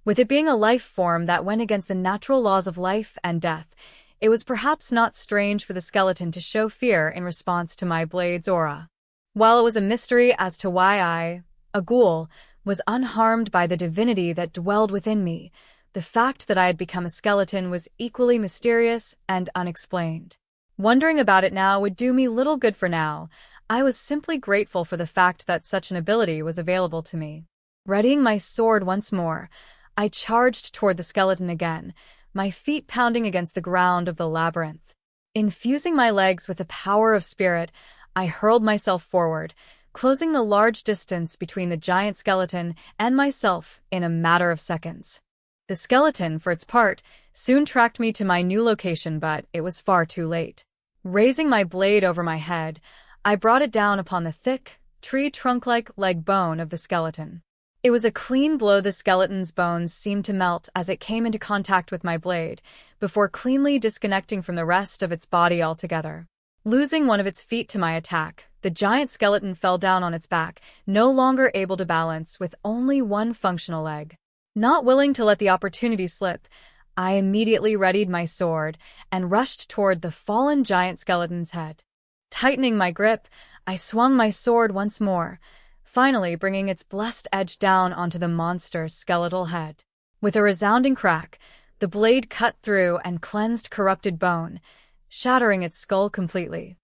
With it being a life form that went against the natural laws of life and death, it was perhaps not strange for the skeleton to show fear in response to my blade's aura. While it was a mystery as to why I, a ghoul, was unharmed by the divinity that dwelled within me, the fact that I had become a skeleton was equally mysterious and unexplained. Wondering about it now would do me little good for now. I was simply grateful for the fact that such an ability was available to me. Readying my sword once more, I charged toward the skeleton again, my feet pounding against the ground of the labyrinth. Infusing my legs with the power of spirit, I hurled myself forward, closing the large distance between the giant skeleton and myself in a matter of seconds. The skeleton, for its part, soon tracked me to my new location, but it was far too late. Raising my blade over my head, I brought it down upon the thick, tree trunk-like leg bone of the skeleton. It was a clean blow. The skeleton's bones seemed to melt as it came into contact with my blade, before cleanly disconnecting from the rest of its body altogether. Losing one of its feet to my attack, the giant skeleton fell down on its back, no longer able to balance with only one functional leg. Not willing to let the opportunity slip, I immediately readied my sword and rushed toward the fallen giant skeleton's head. Tightening my grip, I swung my sword once more, finally bringing its blessed edge down onto the monster's skeletal head. With a resounding crack, the blade cut through and cleansed corrupted bone, shattering its skull completely.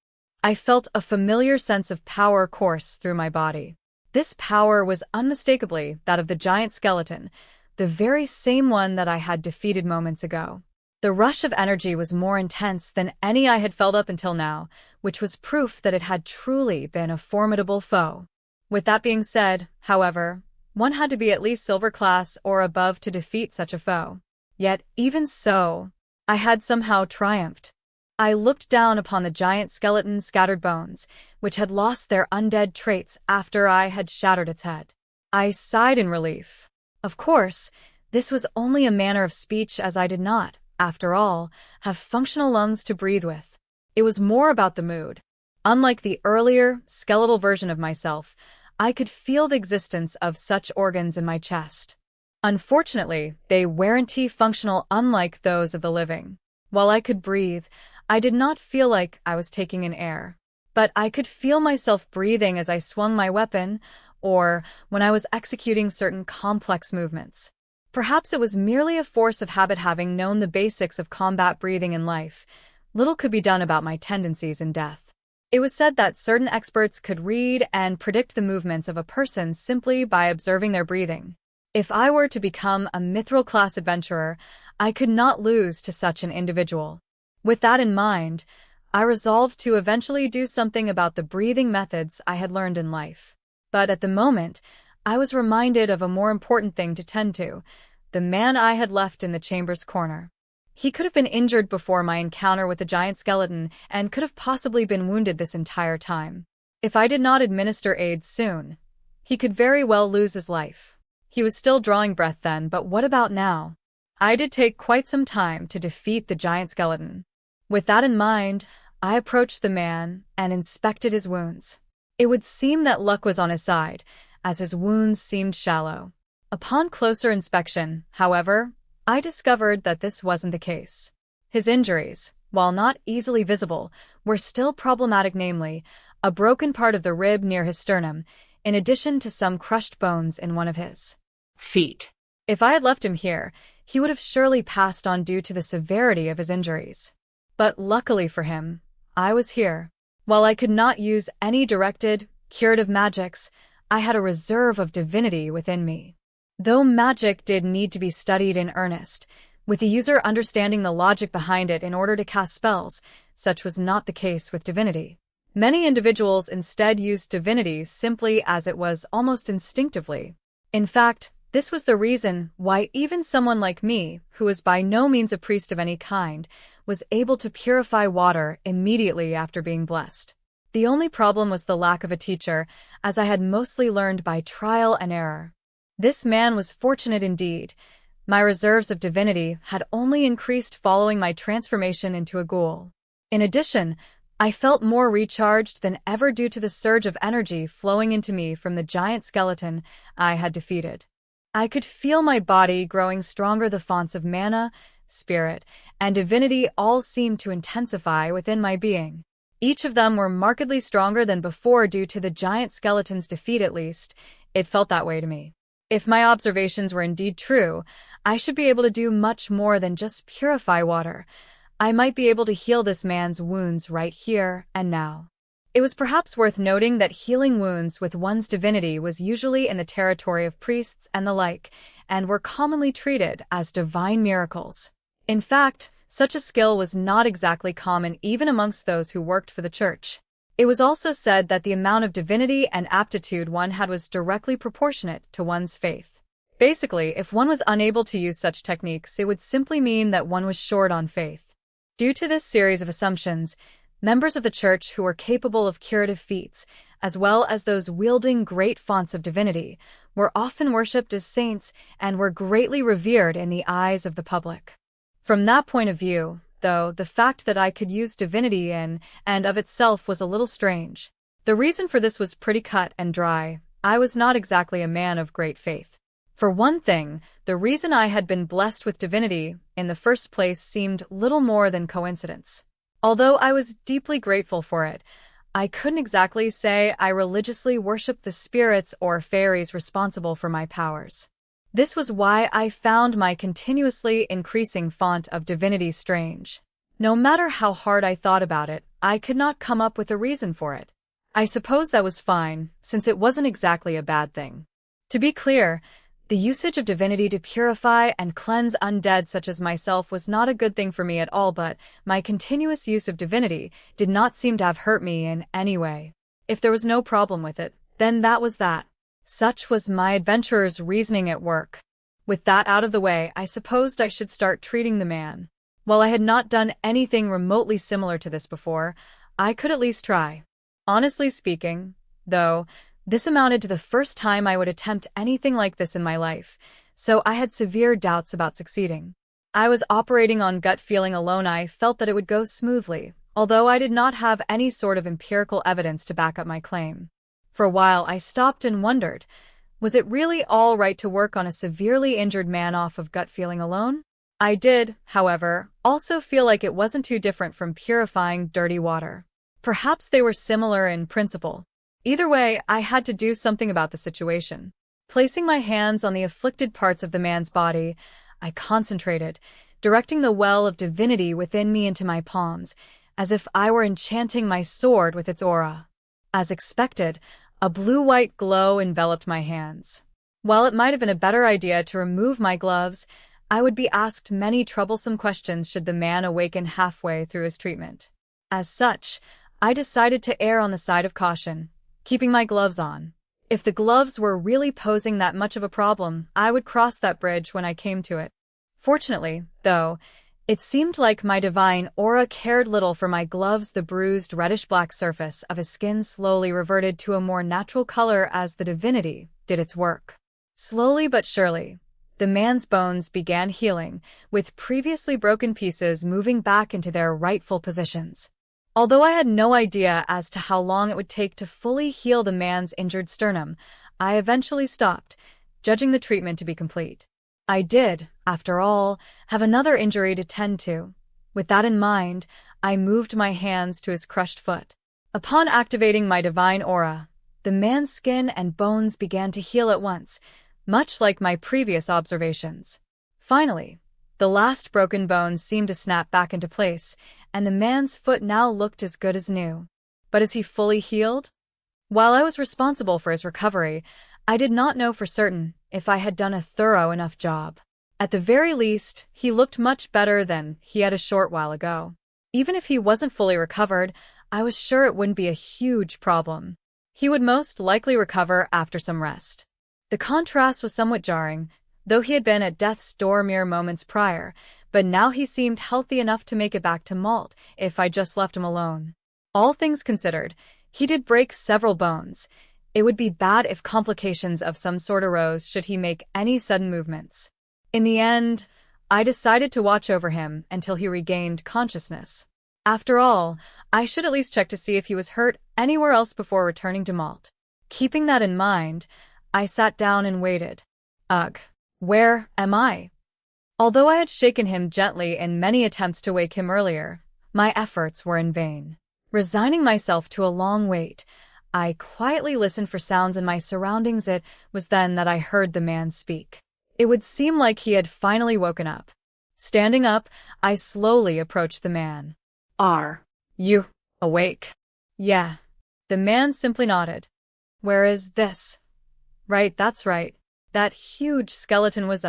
I felt a familiar sense of power course through my body. This power was unmistakably that of the giant skeleton, the very same one that I had defeated moments ago. The rush of energy was more intense than any I had felt up until now, which was proof that it had truly been a formidable foe. With that being said, however, one had to be at least silver class or above to defeat such a foe. Yet, even so, I had somehow triumphed. I looked down upon the giant skeleton's scattered bones, which had lost their undead traits after I had shattered its head. I sighed in relief. Of course, this was only a manner of speech, as I did not, after all, have functional lungs to breathe with. It was more about the mood. Unlike the earlier, skeletal version of myself, I could feel the existence of such organs in my chest. Unfortunately, they weren't functional, unlike those of the living. While I could breathe, I did not feel like I was taking in air. But I could feel myself breathing as I swung my weapon, or when I was executing certain complex movements. Perhaps it was merely a force of habit. Having known the basics of combat breathing in life, little could be done about my tendencies in death. It was said that certain experts could read and predict the movements of a person simply by observing their breathing. If I were to become a mithril-class adventurer, I could not lose to such an individual. With that in mind, I resolved to eventually do something about the breathing methods I had learned in life. But at the moment, I was reminded of a more important thing to tend to, the man I had left in the chamber's corner. He could have been injured before my encounter with the giant skeleton and could have possibly been wounded this entire time. If I did not administer aid soon, he could very well lose his life. He was still drawing breath then, but what about now? I did take quite some time to defeat the giant skeleton. With that in mind, I approached the man and inspected his wounds. It would seem that luck was on his side, as his wounds seemed shallow. Upon closer inspection, however, I discovered that this wasn't the case. His injuries, while not easily visible, were still problematic, namely, a broken part of the rib near his sternum, in addition to some crushed bones in one of his feet. If I had left him here, he would have surely passed on due to the severity of his injuries. But luckily for him, I was here. While I could not use any directed, curative magics, I had a reserve of divinity within me. Though magic did need to be studied in earnest, with the user understanding the logic behind it in order to cast spells, such was not the case with divinity. Many individuals instead used divinity simply as it was, almost instinctively. In fact, this was the reason why even someone like me, who was by no means a priest of any kind, was able to purify water immediately after being blessed. The only problem was the lack of a teacher, as I had mostly learned by trial and error. This man was fortunate indeed. My reserves of divinity had only increased following my transformation into a ghoul. In addition, I felt more recharged than ever due to the surge of energy flowing into me from the giant skeleton I had defeated. I could feel my body growing stronger. The fonts of mana, spirit, and divinity all seemed to intensify within my being. Each of them were markedly stronger than before due to the giant skeleton's defeat. At least, it felt that way to me. If my observations were indeed true, I should be able to do much more than just purify water. I might be able to heal this man's wounds right here and now. It was perhaps worth noting that healing wounds with one's divinity was usually in the territory of priests and the like, and were commonly treated as divine miracles. In fact, such a skill was not exactly common even amongst those who worked for the church. It was also said that the amount of divinity and aptitude one had was directly proportionate to one's faith. Basically, if one was unable to use such techniques, it would simply mean that one was short on faith. Due to this series of assumptions, members of the church who were capable of curative feats, as well as those wielding great fonts of divinity, were often worshipped as saints and were greatly revered in the eyes of the public. From that point of view, though, the fact that I could use divinity in and of itself was a little strange. The reason for this was pretty cut and dry. I was not exactly a man of great faith. For one thing, the reason I had been blessed with divinity in the first place seemed little more than coincidence. Although I was deeply grateful for it, I couldn't exactly say I religiously worshipped the spirits or fairies responsible for my powers. This was why I found my continuously increasing font of divinity strange. No matter how hard I thought about it, I could not come up with a reason for it. I suppose that was fine, since it wasn't exactly a bad thing. To be clear, the usage of divinity to purify and cleanse undead such as myself was not a good thing for me at all, but my continuous use of divinity did not seem to have hurt me in any way. If there was no problem with it, then that was that. Such was my adventurer's reasoning at work. With that out of the way, I supposed I should start treating the man. While I had not done anything remotely similar to this before, I could at least try. Honestly speaking, though, this amounted to the first time I would attempt anything like this in my life, so I had severe doubts about succeeding. I was operating on gut feeling alone. I felt that it would go smoothly, although I did not have any sort of empirical evidence to back up my claim. For a while I stopped and wondered, was it really all right to work on a severely injured man off of gut feeling alone? I did, however, also feel like it wasn't too different from purifying dirty water. Perhaps they were similar in principle. Either way, I had to do something about the situation. Placing my hands on the afflicted parts of the man's body, I concentrated, directing the well of divinity within me into my palms, as if I were enchanting my sword with its aura. As expected, a blue-white glow enveloped my hands. While it might have been a better idea to remove my gloves, I would be asked many troublesome questions should the man awaken halfway through his treatment. As such, I decided to err on the side of caution, keeping my gloves on. If the gloves were really posing that much of a problem, I would cross that bridge when I came to it. Fortunately, though, it seemed like my divine aura cared little for my gloves. The bruised reddish-black surface of his skin slowly reverted to a more natural color as the divinity did its work. Slowly but surely, The man's bones began healing, with previously broken pieces moving back into their rightful positions. Although I had no idea as to how long it would take to fully heal the man's injured sternum, I eventually stopped, judging the treatment to be complete. I did, after all, have another injury to tend to. With that in mind, I moved my hands to his crushed foot. Upon activating my divine aura, the man's skin and bones began to heal at once, much like my previous observations. Finally, the last broken bones seemed to snap back into place, and the man's foot now looked as good as new. But is he fully healed? While I was responsible for his recovery, I did not know for certain if I had done a thorough enough job. At the very least, he looked much better than he had a short while ago. Even if he wasn't fully recovered, I was sure it wouldn't be a huge problem. He would most likely recover after some rest. The contrast was somewhat jarring, though he had been at death's door mere moments prior, but now he seemed healthy enough to make it back to Malt if I just left him alone. All things considered, he did break several bones. It would be bad if complications of some sort arose should he make any sudden movements. In the end, I decided to watch over him until he regained consciousness. After all, I should at least check to see if he was hurt anywhere else before returning to Malt. Keeping that in mind, I sat down and waited. Ugh, where am I? Although I had shaken him gently in many attempts to wake him earlier, my efforts were in vain. Resigning myself to a long wait, I quietly listened for sounds in my surroundings. It was then that I heard the man speak. It would seem like he had finally woken up. Standing up, I slowly approached the man. Are you awake? Yeah. The man simply nodded. Where is this? Right, that's right. That huge skeleton was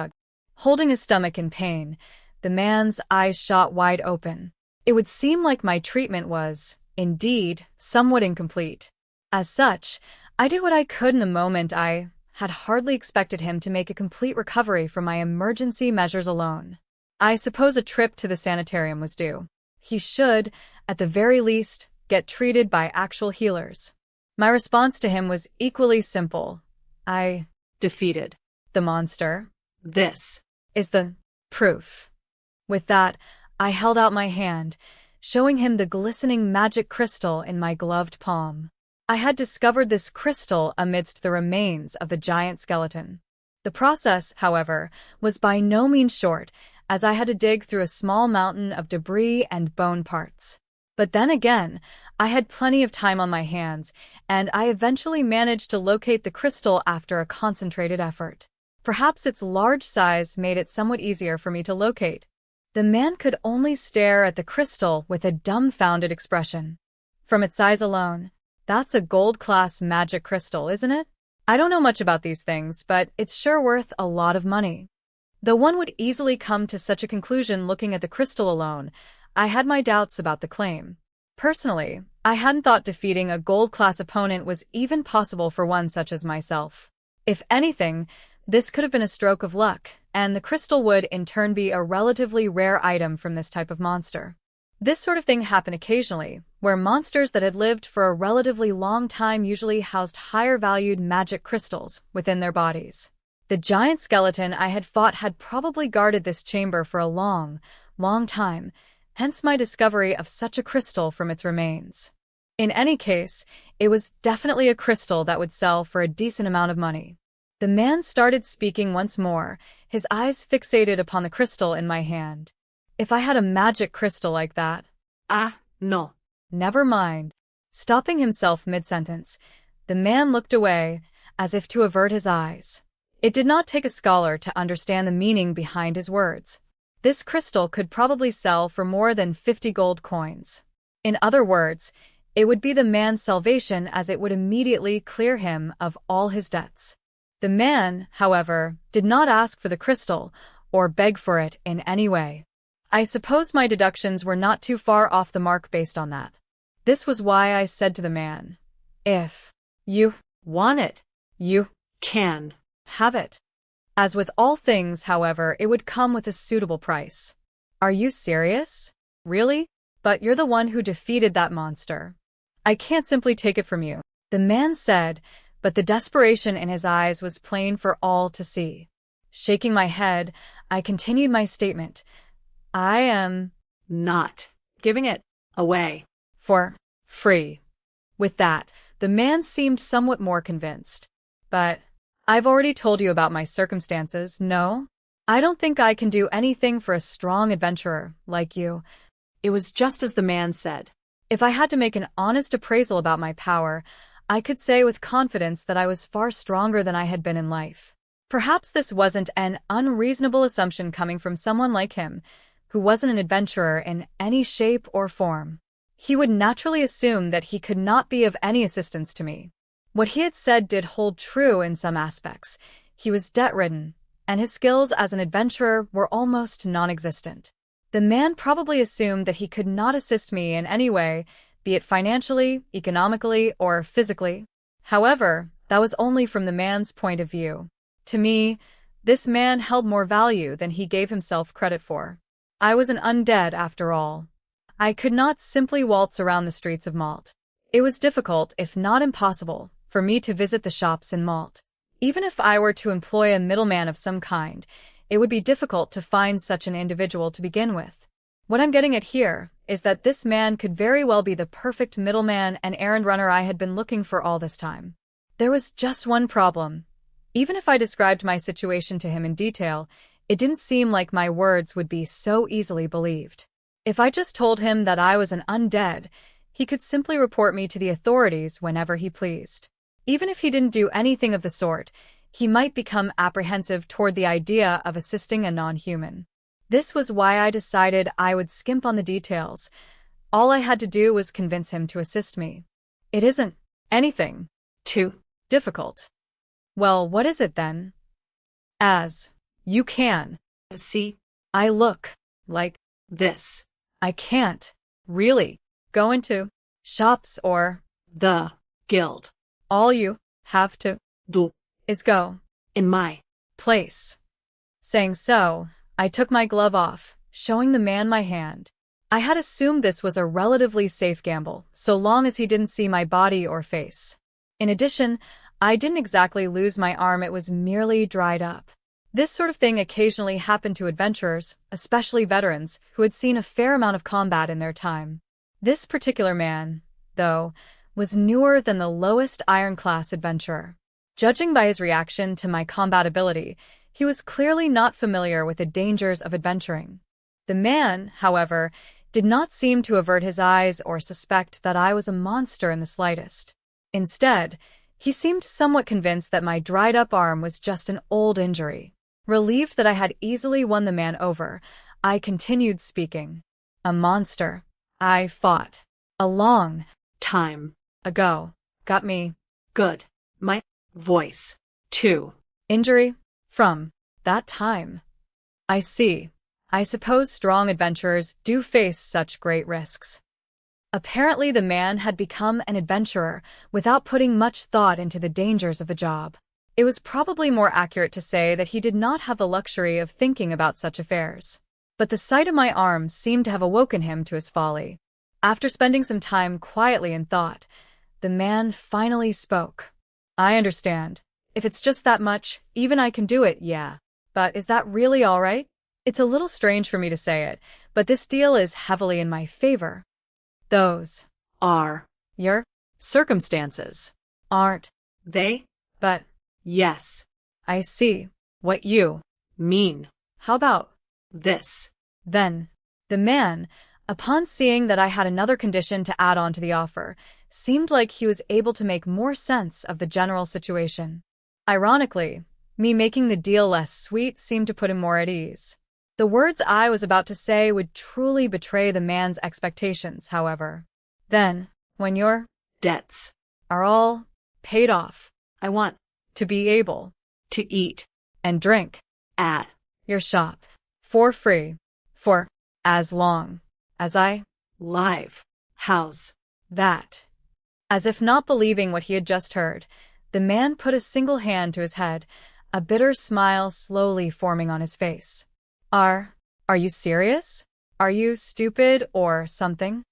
holding his stomach in pain. The man's eyes shot wide open. It would seem like my treatment was, indeed, somewhat incomplete. As such, I did what I could in the moment. I had hardly expected him to make a complete recovery from my emergency measures alone. I suppose a trip to the sanitarium was due. He should, at the very least, get treated by actual healers. My response to him was equally simple. I defeated the monster. This is the proof. With that, I held out my hand, showing him the glistening magic crystal in my gloved palm. I had discovered this crystal amidst the remains of the giant skeleton. The process, however, was by no means short, as I had to dig through a small mountain of debris and bone parts. But then again, I had plenty of time on my hands, and I eventually managed to locate the crystal after a concentrated effort. Perhaps its large size made it somewhat easier for me to locate. The man could only stare at the crystal with a dumbfounded expression. From its size alone, that's a gold-class magic crystal, isn't it? I don't know much about these things, but it's sure worth a lot of money. Though one would easily come to such a conclusion looking at the crystal alone, I had my doubts about the claim. Personally, I hadn't thought defeating a gold-class opponent was even possible for one such as myself. If anything, this could have been a stroke of luck, and the crystal would in turn be a relatively rare item from this type of monster. This sort of thing happened occasionally, where monsters that had lived for a relatively long time usually housed higher-valued magic crystals within their bodies. The giant skeleton I had fought had probably guarded this chamber for a long, long time, hence my discovery of such a crystal from its remains. In any case, it was definitely a crystal that would sell for a decent amount of money. The man started speaking once more, his eyes fixated upon the crystal in my hand. If I had a magic crystal like that... No. Never mind. Stopping himself mid-sentence, the man looked away, as if to avert his eyes. It did not take a scholar to understand the meaning behind his words. This crystal could probably sell for more than 50 gold coins. In other words, it would be the man's salvation, as it would immediately clear him of all his debts. The man, however, did not ask for the crystal or beg for it in any way. I suppose my deductions were not too far off the mark based on that. This was why I said to the man, "If you want it, you can have it." As with all things, however, it would come with a suitable price. Are you serious? Really? But you're the one who defeated that monster. I can't simply take it from you, the man said, but the desperation in his eyes was plain for all to see. Shaking my head, I continued my statement. I am not giving it away for free. With that, the man seemed somewhat more convinced. But I've already told you about my circumstances, no? I don't think I can do anything for a strong adventurer like you. It was just as the man said. If I had to make an honest appraisal about my power, I could say with confidence that I was far stronger than I had been in life. Perhaps this wasn't an unreasonable assumption coming from someone like him, who wasn't an adventurer in any shape or form. He would naturally assume that he could not be of any assistance to me. What he had said did hold true in some aspects. He was debt-ridden, and his skills as an adventurer were almost non-existent. The man probably assumed that he could not assist me in any way, be it financially, economically, or physically. However, that was only from the man's point of view. To me, this man held more value than he gave himself credit for. I was an undead, after all. I could not simply waltz around the streets of Malt. It was difficult, if not impossible, for me to visit the shops in Malt. Even if I were to employ a middleman of some kind, it would be difficult to find such an individual to begin with. What I'm getting at here is that this man could very well be the perfect middleman and errand runner I had been looking for all this time. There was just one problem. Even if I described my situation to him in detail, it didn't seem like my words would be so easily believed. If I just told him that I was an undead, he could simply report me to the authorities whenever he pleased. Even if he didn't do anything of the sort, he might become apprehensive toward the idea of assisting a non-human. This was why I decided I would skimp on the details. All I had to do was convince him to assist me. It isn't anything too difficult. Well, what is it then? As you can see, I look like this. I can't really go into shops or the guild. All you have to do is go in my place. Saying so, I took my glove off, showing the man my hand. I had assumed this was a relatively safe gamble, so long as he didn't see my body or face. In addition, I didn't exactly lose my arm, it was merely dried up. This sort of thing occasionally happened to adventurers, especially veterans, who had seen a fair amount of combat in their time. This particular man, though, was newer than the lowest iron-class adventurer. Judging by his reaction to my combat ability, he was clearly not familiar with the dangers of adventuring. The man, however, did not seem to avert his eyes or suspect that I was a monster in the slightest. Instead, he seemed somewhat convinced that my dried-up arm was just an old injury. Relieved that I had easily won the man over, I continued speaking. A monster. I fought. A long time ago. Got me. Good. My voice, too. Injury? From that time. I see. I suppose strong adventurers do face such great risks. Apparently the man had become an adventurer without putting much thought into the dangers of the job. It was probably more accurate to say that he did not have the luxury of thinking about such affairs. But the sight of my arm seemed to have awoken him to his folly. After spending some time quietly in thought, the man finally spoke. I understand. If it's just that much, even I can do it, yeah. But is that really all right? It's a little strange for me to say it, but this deal is heavily in my favor. Those are your circumstances, aren't they? But yes. I see what you mean. How about this? Then, the man, upon seeing that I had another condition to add on to the offer, seemed like he was able to make more sense of the general situation. Ironically, me making the deal less sweet seemed to put him more at ease. The words I was about to say would truly betray the man's expectations, however. Then, when your debts are all paid off, I want to be able to eat and drink at your shop for free for as long as I live. How's that? As if not believing what he had just heard, the man put a single hand to his head, a bitter smile slowly forming on his face. Are you serious? Are you stupid or something?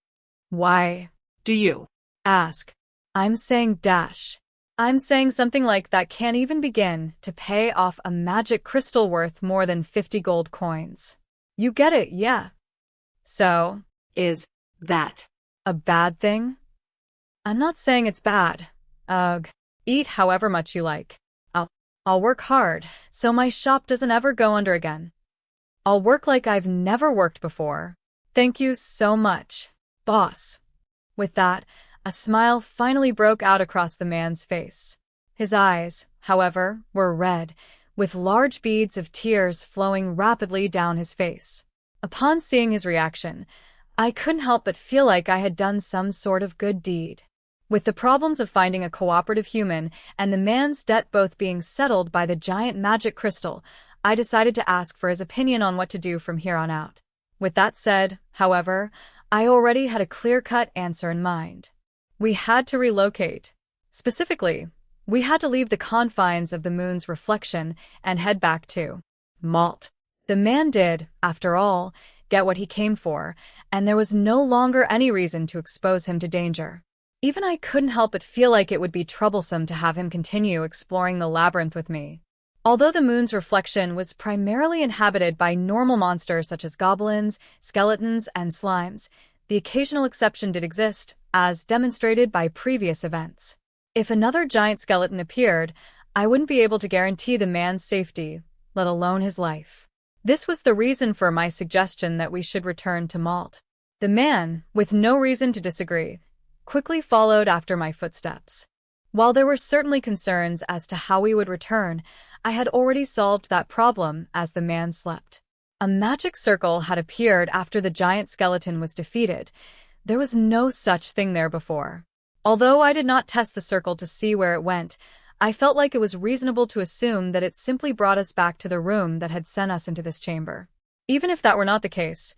Why do you ask? I'm saying dash. I'm saying something like that can't even begin to pay off a magic crystal worth more than 50 gold coins. You get it, yeah. So, Is that a bad thing? I'm not saying it's bad. Ugh. Eat however much you like. I'll work hard, so my shop doesn't ever go under again. I'll work like I've never worked before. Thank you so much, boss. With that, a smile finally broke out across the man's face. His eyes, however, were red, with large beads of tears flowing rapidly down his face. Upon seeing his reaction, I couldn't help but feel like I had done some sort of good deed. With the problems of finding a cooperative human and the man's debt both being settled by the giant magic crystal, I decided to ask for his opinion on what to do from here on out. With that said, however, I already had a clear-cut answer in mind. We had to relocate. Specifically, we had to leave the confines of the moon's reflection and head back to Malt. The man did, after all, get what he came for, and there was no longer any reason to expose him to danger. Even I couldn't help but feel like it would be troublesome to have him continue exploring the labyrinth with me. Although the moon's reflection was primarily inhabited by normal monsters such as goblins, skeletons, and slimes, the occasional exception did exist, as demonstrated by previous events. If another giant skeleton appeared, I wouldn't be able to guarantee the man's safety, let alone his life. This was the reason for my suggestion that we should return to Malt. The man, with no reason to disagree, quickly followed after my footsteps. While there were certainly concerns as to how we would return, I had already solved that problem as the man slept. A magic circle had appeared after the giant skeleton was defeated. There was no such thing there before. Although I did not test the circle to see where it went, I felt like it was reasonable to assume that it simply brought us back to the room that had sent us into this chamber. Even if that were not the case,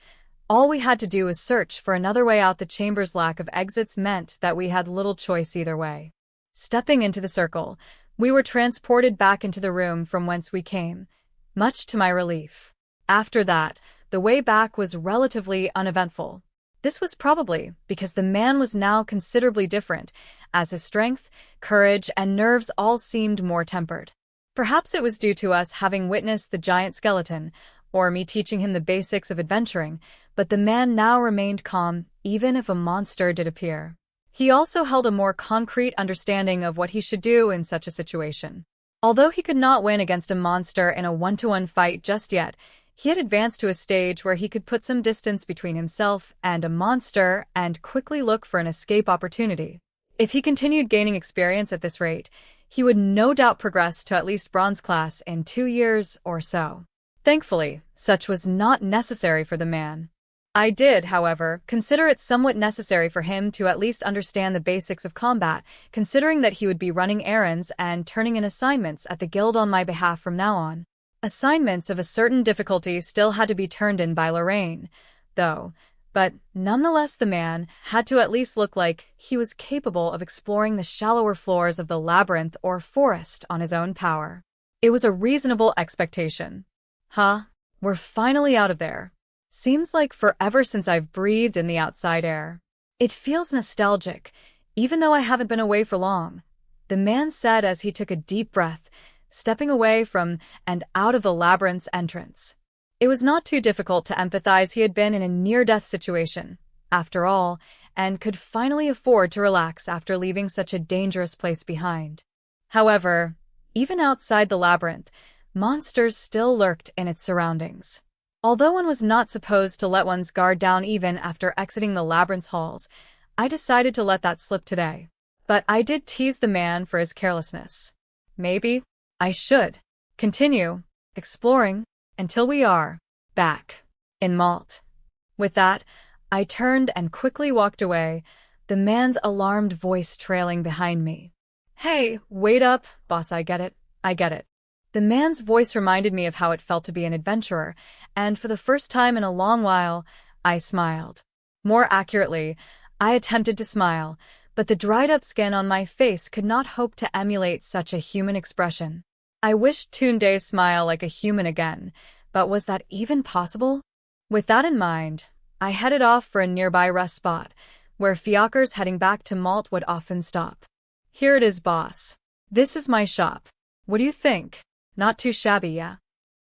all we had to do was search for another way out. The chamber's lack of exits meant that we had little choice either way. Stepping into the circle, we were transported back into the room from whence we came, much to my relief. After that, the way back was relatively uneventful. This was probably because the man was now considerably different, as his strength, courage, and nerves all seemed more tempered. Perhaps it was due to us having witnessed the giant skeleton, or me teaching him the basics of adventuring, but the man now remained calm, even if a monster did appear. He also held a more concrete understanding of what he should do in such a situation. Although he could not win against a monster in a one-to-one fight just yet, he had advanced to a stage where he could put some distance between himself and a monster and quickly look for an escape opportunity. If he continued gaining experience at this rate, he would no doubt progress to at least bronze class in 2 years or so. Thankfully, such was not necessary for the man. I did, however, consider it somewhat necessary for him to at least understand the basics of combat, considering that he would be running errands and turning in assignments at the guild on my behalf from now on. Assignments of a certain difficulty still had to be turned in by Lorraine, though, but nonetheless the man had to at least look like he was capable of exploring the shallower floors of the labyrinth or forest on his own power. It was a reasonable expectation. We're finally out of there. Seems like forever since I've breathed in the outside air. It feels nostalgic, even though I haven't been away for long, the man said as he took a deep breath, stepping away from and out of the labyrinth's entrance. It was not too difficult to empathize. He had been in a near-death situation, after all, and could finally afford to relax after leaving such a dangerous place behind. However, even outside the labyrinth, monsters still lurked in its surroundings. Although one was not supposed to let one's guard down even after exiting the labyrinth's halls, I decided to let that slip today. But I did tease the man for his carelessness. Maybe I should continue exploring until we are back in Malt. With that, I turned and quickly walked away, the man's alarmed voice trailing behind me. Hey, wait up, boss, I get it. The man's voice reminded me of how it felt to be an adventurer, and for the first time in a long while, I smiled. More accurately, I attempted to smile, but the dried-up skin on my face could not hope to emulate such a human expression. I wished Tunde's smile like a human again, but was that even possible? With that in mind, I headed off for a nearby rest spot, where fiacres heading back to Malt would often stop. Here it is, boss. This is my shop. What do you think? Not too shabby, yeah?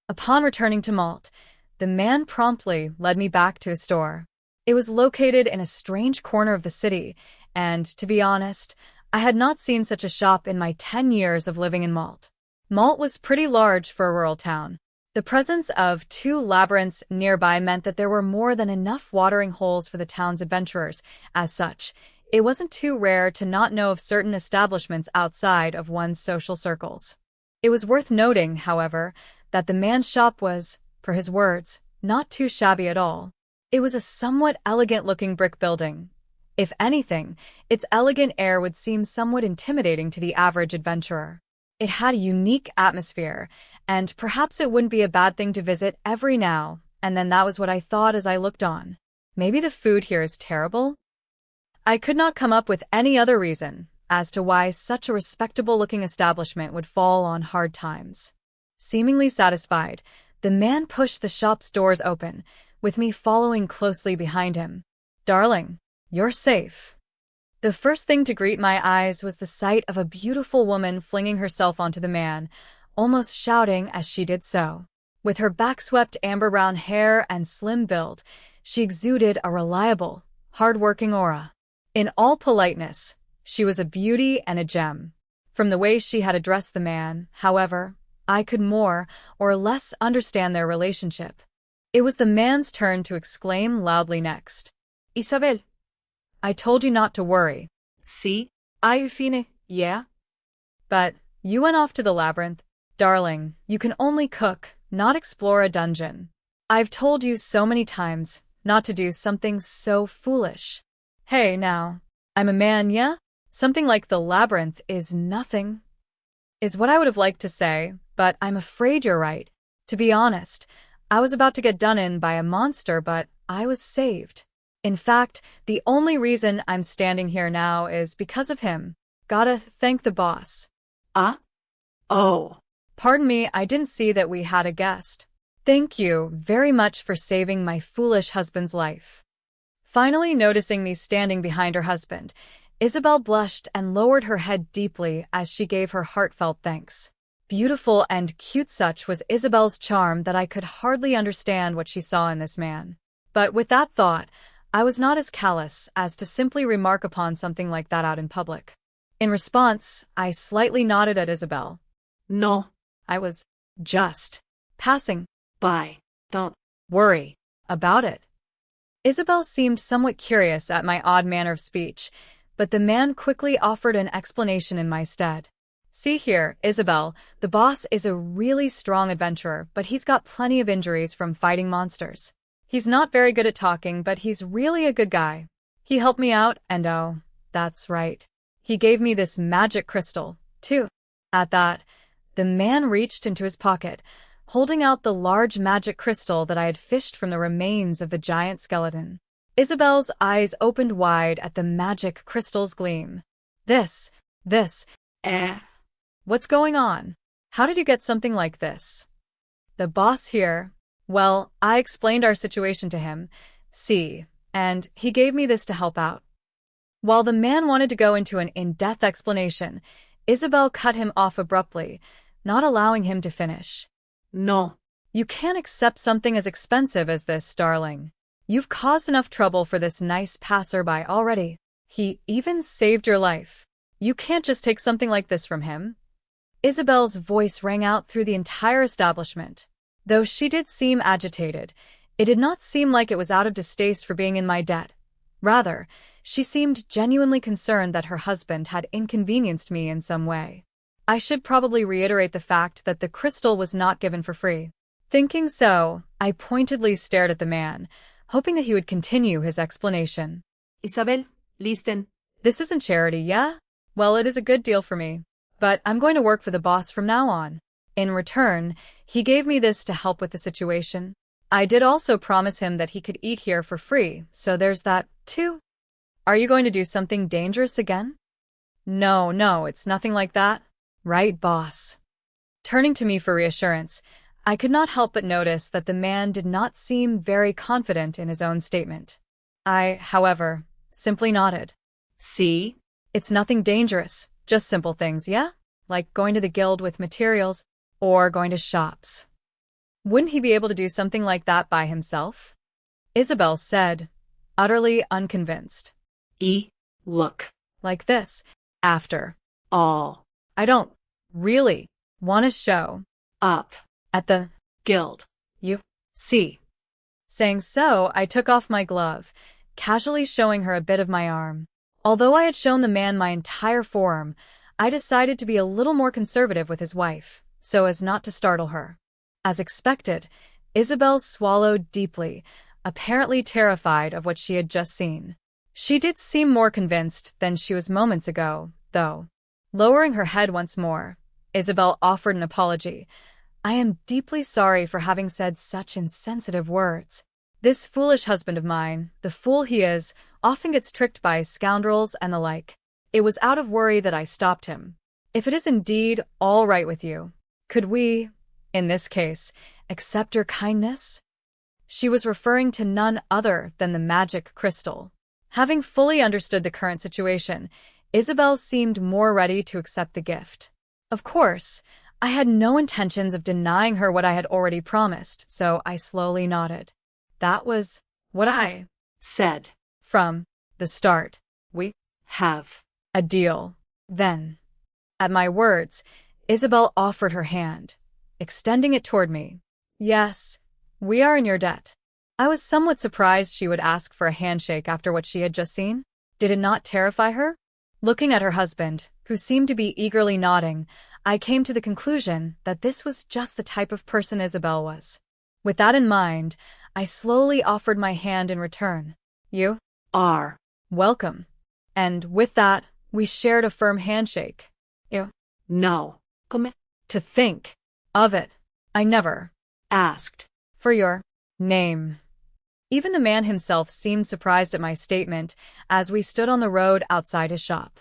Upon returning to Malt, the man promptly led me back to his store. It was located in a strange corner of the city, and, to be honest, I had not seen such a shop in my 10 years of living in Malt. Malt was pretty large for a rural town. The presence of 2 labyrinths nearby meant that there were more than enough watering holes for the town's adventurers. As such, it wasn't too rare to not know of certain establishments outside of one's social circles. It was worth noting, however, that the man's shop was, per his words, not too shabby at all. It was a somewhat elegant-looking brick building. If anything, its elegant air would seem somewhat intimidating to the average adventurer. It had a unique atmosphere, and perhaps it wouldn't be a bad thing to visit every now and then. That was what I thought as I looked on. Maybe the food here is terrible? I could not come up with any other reason as to why such a respectable-looking establishment would fall on hard times. Seemingly satisfied, the man pushed the shop's doors open, with me following closely behind him. Darling, you're safe. The first thing to greet my eyes was the sight of a beautiful woman flinging herself onto the man, almost shouting as she did so. With her back-swept amber-brown hair and slim build, she exuded a reliable, hard-working aura. In all politeness, she was a beauty and a gem. From the way she had addressed the man, however, I could more or less understand their relationship. It was the man's turn to exclaim loudly next. Isabel, I told you not to worry. See? Are fine, yeah? But you went off to the labyrinth. Darling, you can only cook, not explore a dungeon. I've told you so many times not to do something so foolish. Hey, now, I'm a man, yeah? Something like the labyrinth is nothing, is what I would have liked to say, but I'm afraid you're right. To be honest, I was about to get done in by a monster, but I was saved. In fact, the only reason I'm standing here now is because of him. Gotta thank the boss. Oh. Pardon me, I didn't see that we had a guest. Thank you very much for saving my foolish husband's life. Finally noticing me standing behind her husband, Isabel blushed and lowered her head deeply as she gave her heartfelt thanks. Beautiful and cute, such was Isabel's charm that I could hardly understand what she saw in this man. But with that thought, I was not as callous as to simply remark upon something like that out in public. In response, I slightly nodded at Isabel. No. I was just passing by. Don't worry about it. Isabel seemed somewhat curious at my odd manner of speech, but the man quickly offered an explanation in my stead. See here, Isabel, the boss is a really strong adventurer, but he's got plenty of injuries from fighting monsters. He's not very good at talking, but he's really a good guy. He helped me out, and oh, that's right. He gave me this magic crystal, too. At that, the man reached into his pocket, holding out the large magic crystal that I had fished from the remains of the giant skeleton. Isabel's eyes opened wide at the magic crystal's gleam. This. What's going on? How did you get something like this? The boss here. Well, I explained our situation to him, and he gave me this to help out. While the man wanted to go into an in-depth explanation, Isabel cut him off abruptly, not allowing him to finish. No. You can't accept something as expensive as this, darling. You've caused enough trouble for this nice passerby already. He even saved your life. You can't just take something like this from him. Isabel's voice rang out through the entire establishment. Though she did seem agitated, it did not seem like it was out of distaste for being in my debt. Rather, she seemed genuinely concerned that her husband had inconvenienced me in some way. I should probably reiterate the fact that the crystal was not given for free. Thinking so, I pointedly stared at the man, hoping that he would continue his explanation. Isabel, listen. This isn't charity, yeah? Well, it is a good deal for me. But I'm going to work for the boss from now on. In return, he gave me this to help with the situation. I did also promise him that he could eat here for free, so there's that, too. Are you going to do something dangerous again? No, it's nothing like that. Right, boss? Turning to me for reassurance, I could not help but notice that the man did not seem very confident in his own statement. I, however, simply nodded. See? It's nothing dangerous, just simple things, yeah? like going to the guild with materials or going to shops. Wouldn't he be able to do something like that by himself? Isabel said, utterly unconvinced. Look. Like this, after all. I don't really want to show up at the guild. You see. Saying so, I took off my glove, casually showing her a bit of my arm. Although I had shown the man my entire forearm, I decided to be a little more conservative with his wife, so as not to startle her. As expected, Isabel swallowed deeply, apparently terrified of what she had just seen. She did seem more convinced than she was moments ago, though. Lowering her head once more, Isabel offered an apology. I am deeply sorry for having said such insensitive words. This foolish husband of mine, the fool he is, often gets tricked by scoundrels and the like. It was out of worry that I stopped him. If it is indeed all right with you, could we, in this case, accept your kindness? She was referring to none other than the magic crystal. Having fully understood the current situation, Isabel seemed more ready to accept the gift. Of course, I had no intentions of denying her what I had already promised, so I slowly nodded. That was what I said from the start. We have a deal. Then, at my words, Isabel offered her hand, extending it toward me. Yes, we are in your debt. I was somewhat surprised she would ask for a handshake after what she had just seen. Did it not terrify her? Looking at her husband, who seemed to be eagerly nodding, I came to the conclusion that this was just the type of person Isabel was. With that in mind, I slowly offered my hand in return. You are welcome. And with that, we shared a firm handshake. You no. Come to think of it, I never asked for your name. Even the man himself seemed surprised at my statement as we stood on the road outside his shop.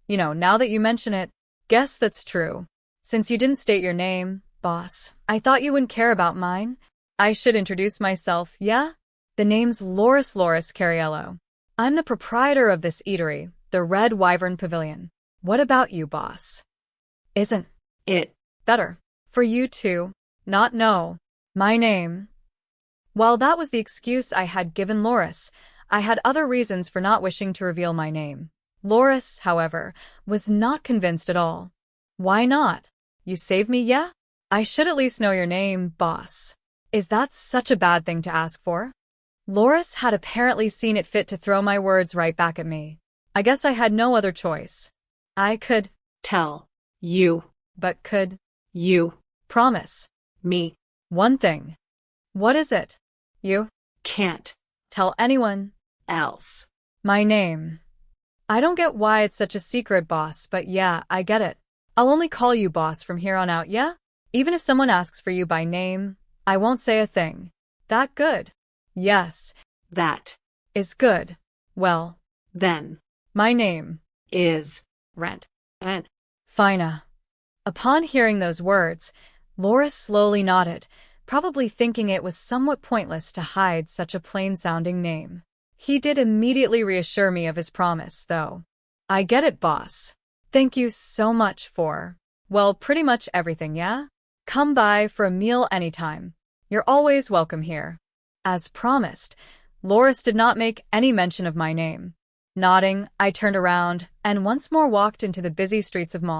Now that you mention it, guess that's true. Since you didn't state your name, boss, I thought you wouldn't care about mine. I should introduce myself, yeah? The name's Loris Cariello. I'm the proprietor of this eatery, the Red Wyvern Pavilion. What about you, boss? Isn't it better for you to not know my name? While that was the excuse I had given Loris, I had other reasons for not wishing to reveal my name. Loris, however, was not convinced at all. Why not? You saved me, yeah? I should at least know your name, boss. Is that such a bad thing to ask for? Loris had apparently seen it fit to throw my words right back at me. I guess I had no other choice. I could tell you, but could you promise me one thing? What is it? You can't tell anyone else my name. I don't get why it's such a secret, boss, but yeah, I get it. I'll only call you boss from here on out, yeah? Even if someone asks for you by name, I won't say a thing. That good? Yes. That is good. Well, then my name is Rent. and Fina. Upon hearing those words, Loris slowly nodded, probably thinking it was somewhat pointless to hide such a plain-sounding name. He did immediately reassure me of his promise, though. I get it, boss. Thank you so much for, well, pretty much everything, yeah? Come by for a meal anytime. You're always welcome here. As promised, Loris did not make any mention of my name. Nodding, I turned around and once more walked into the busy streets of Mall.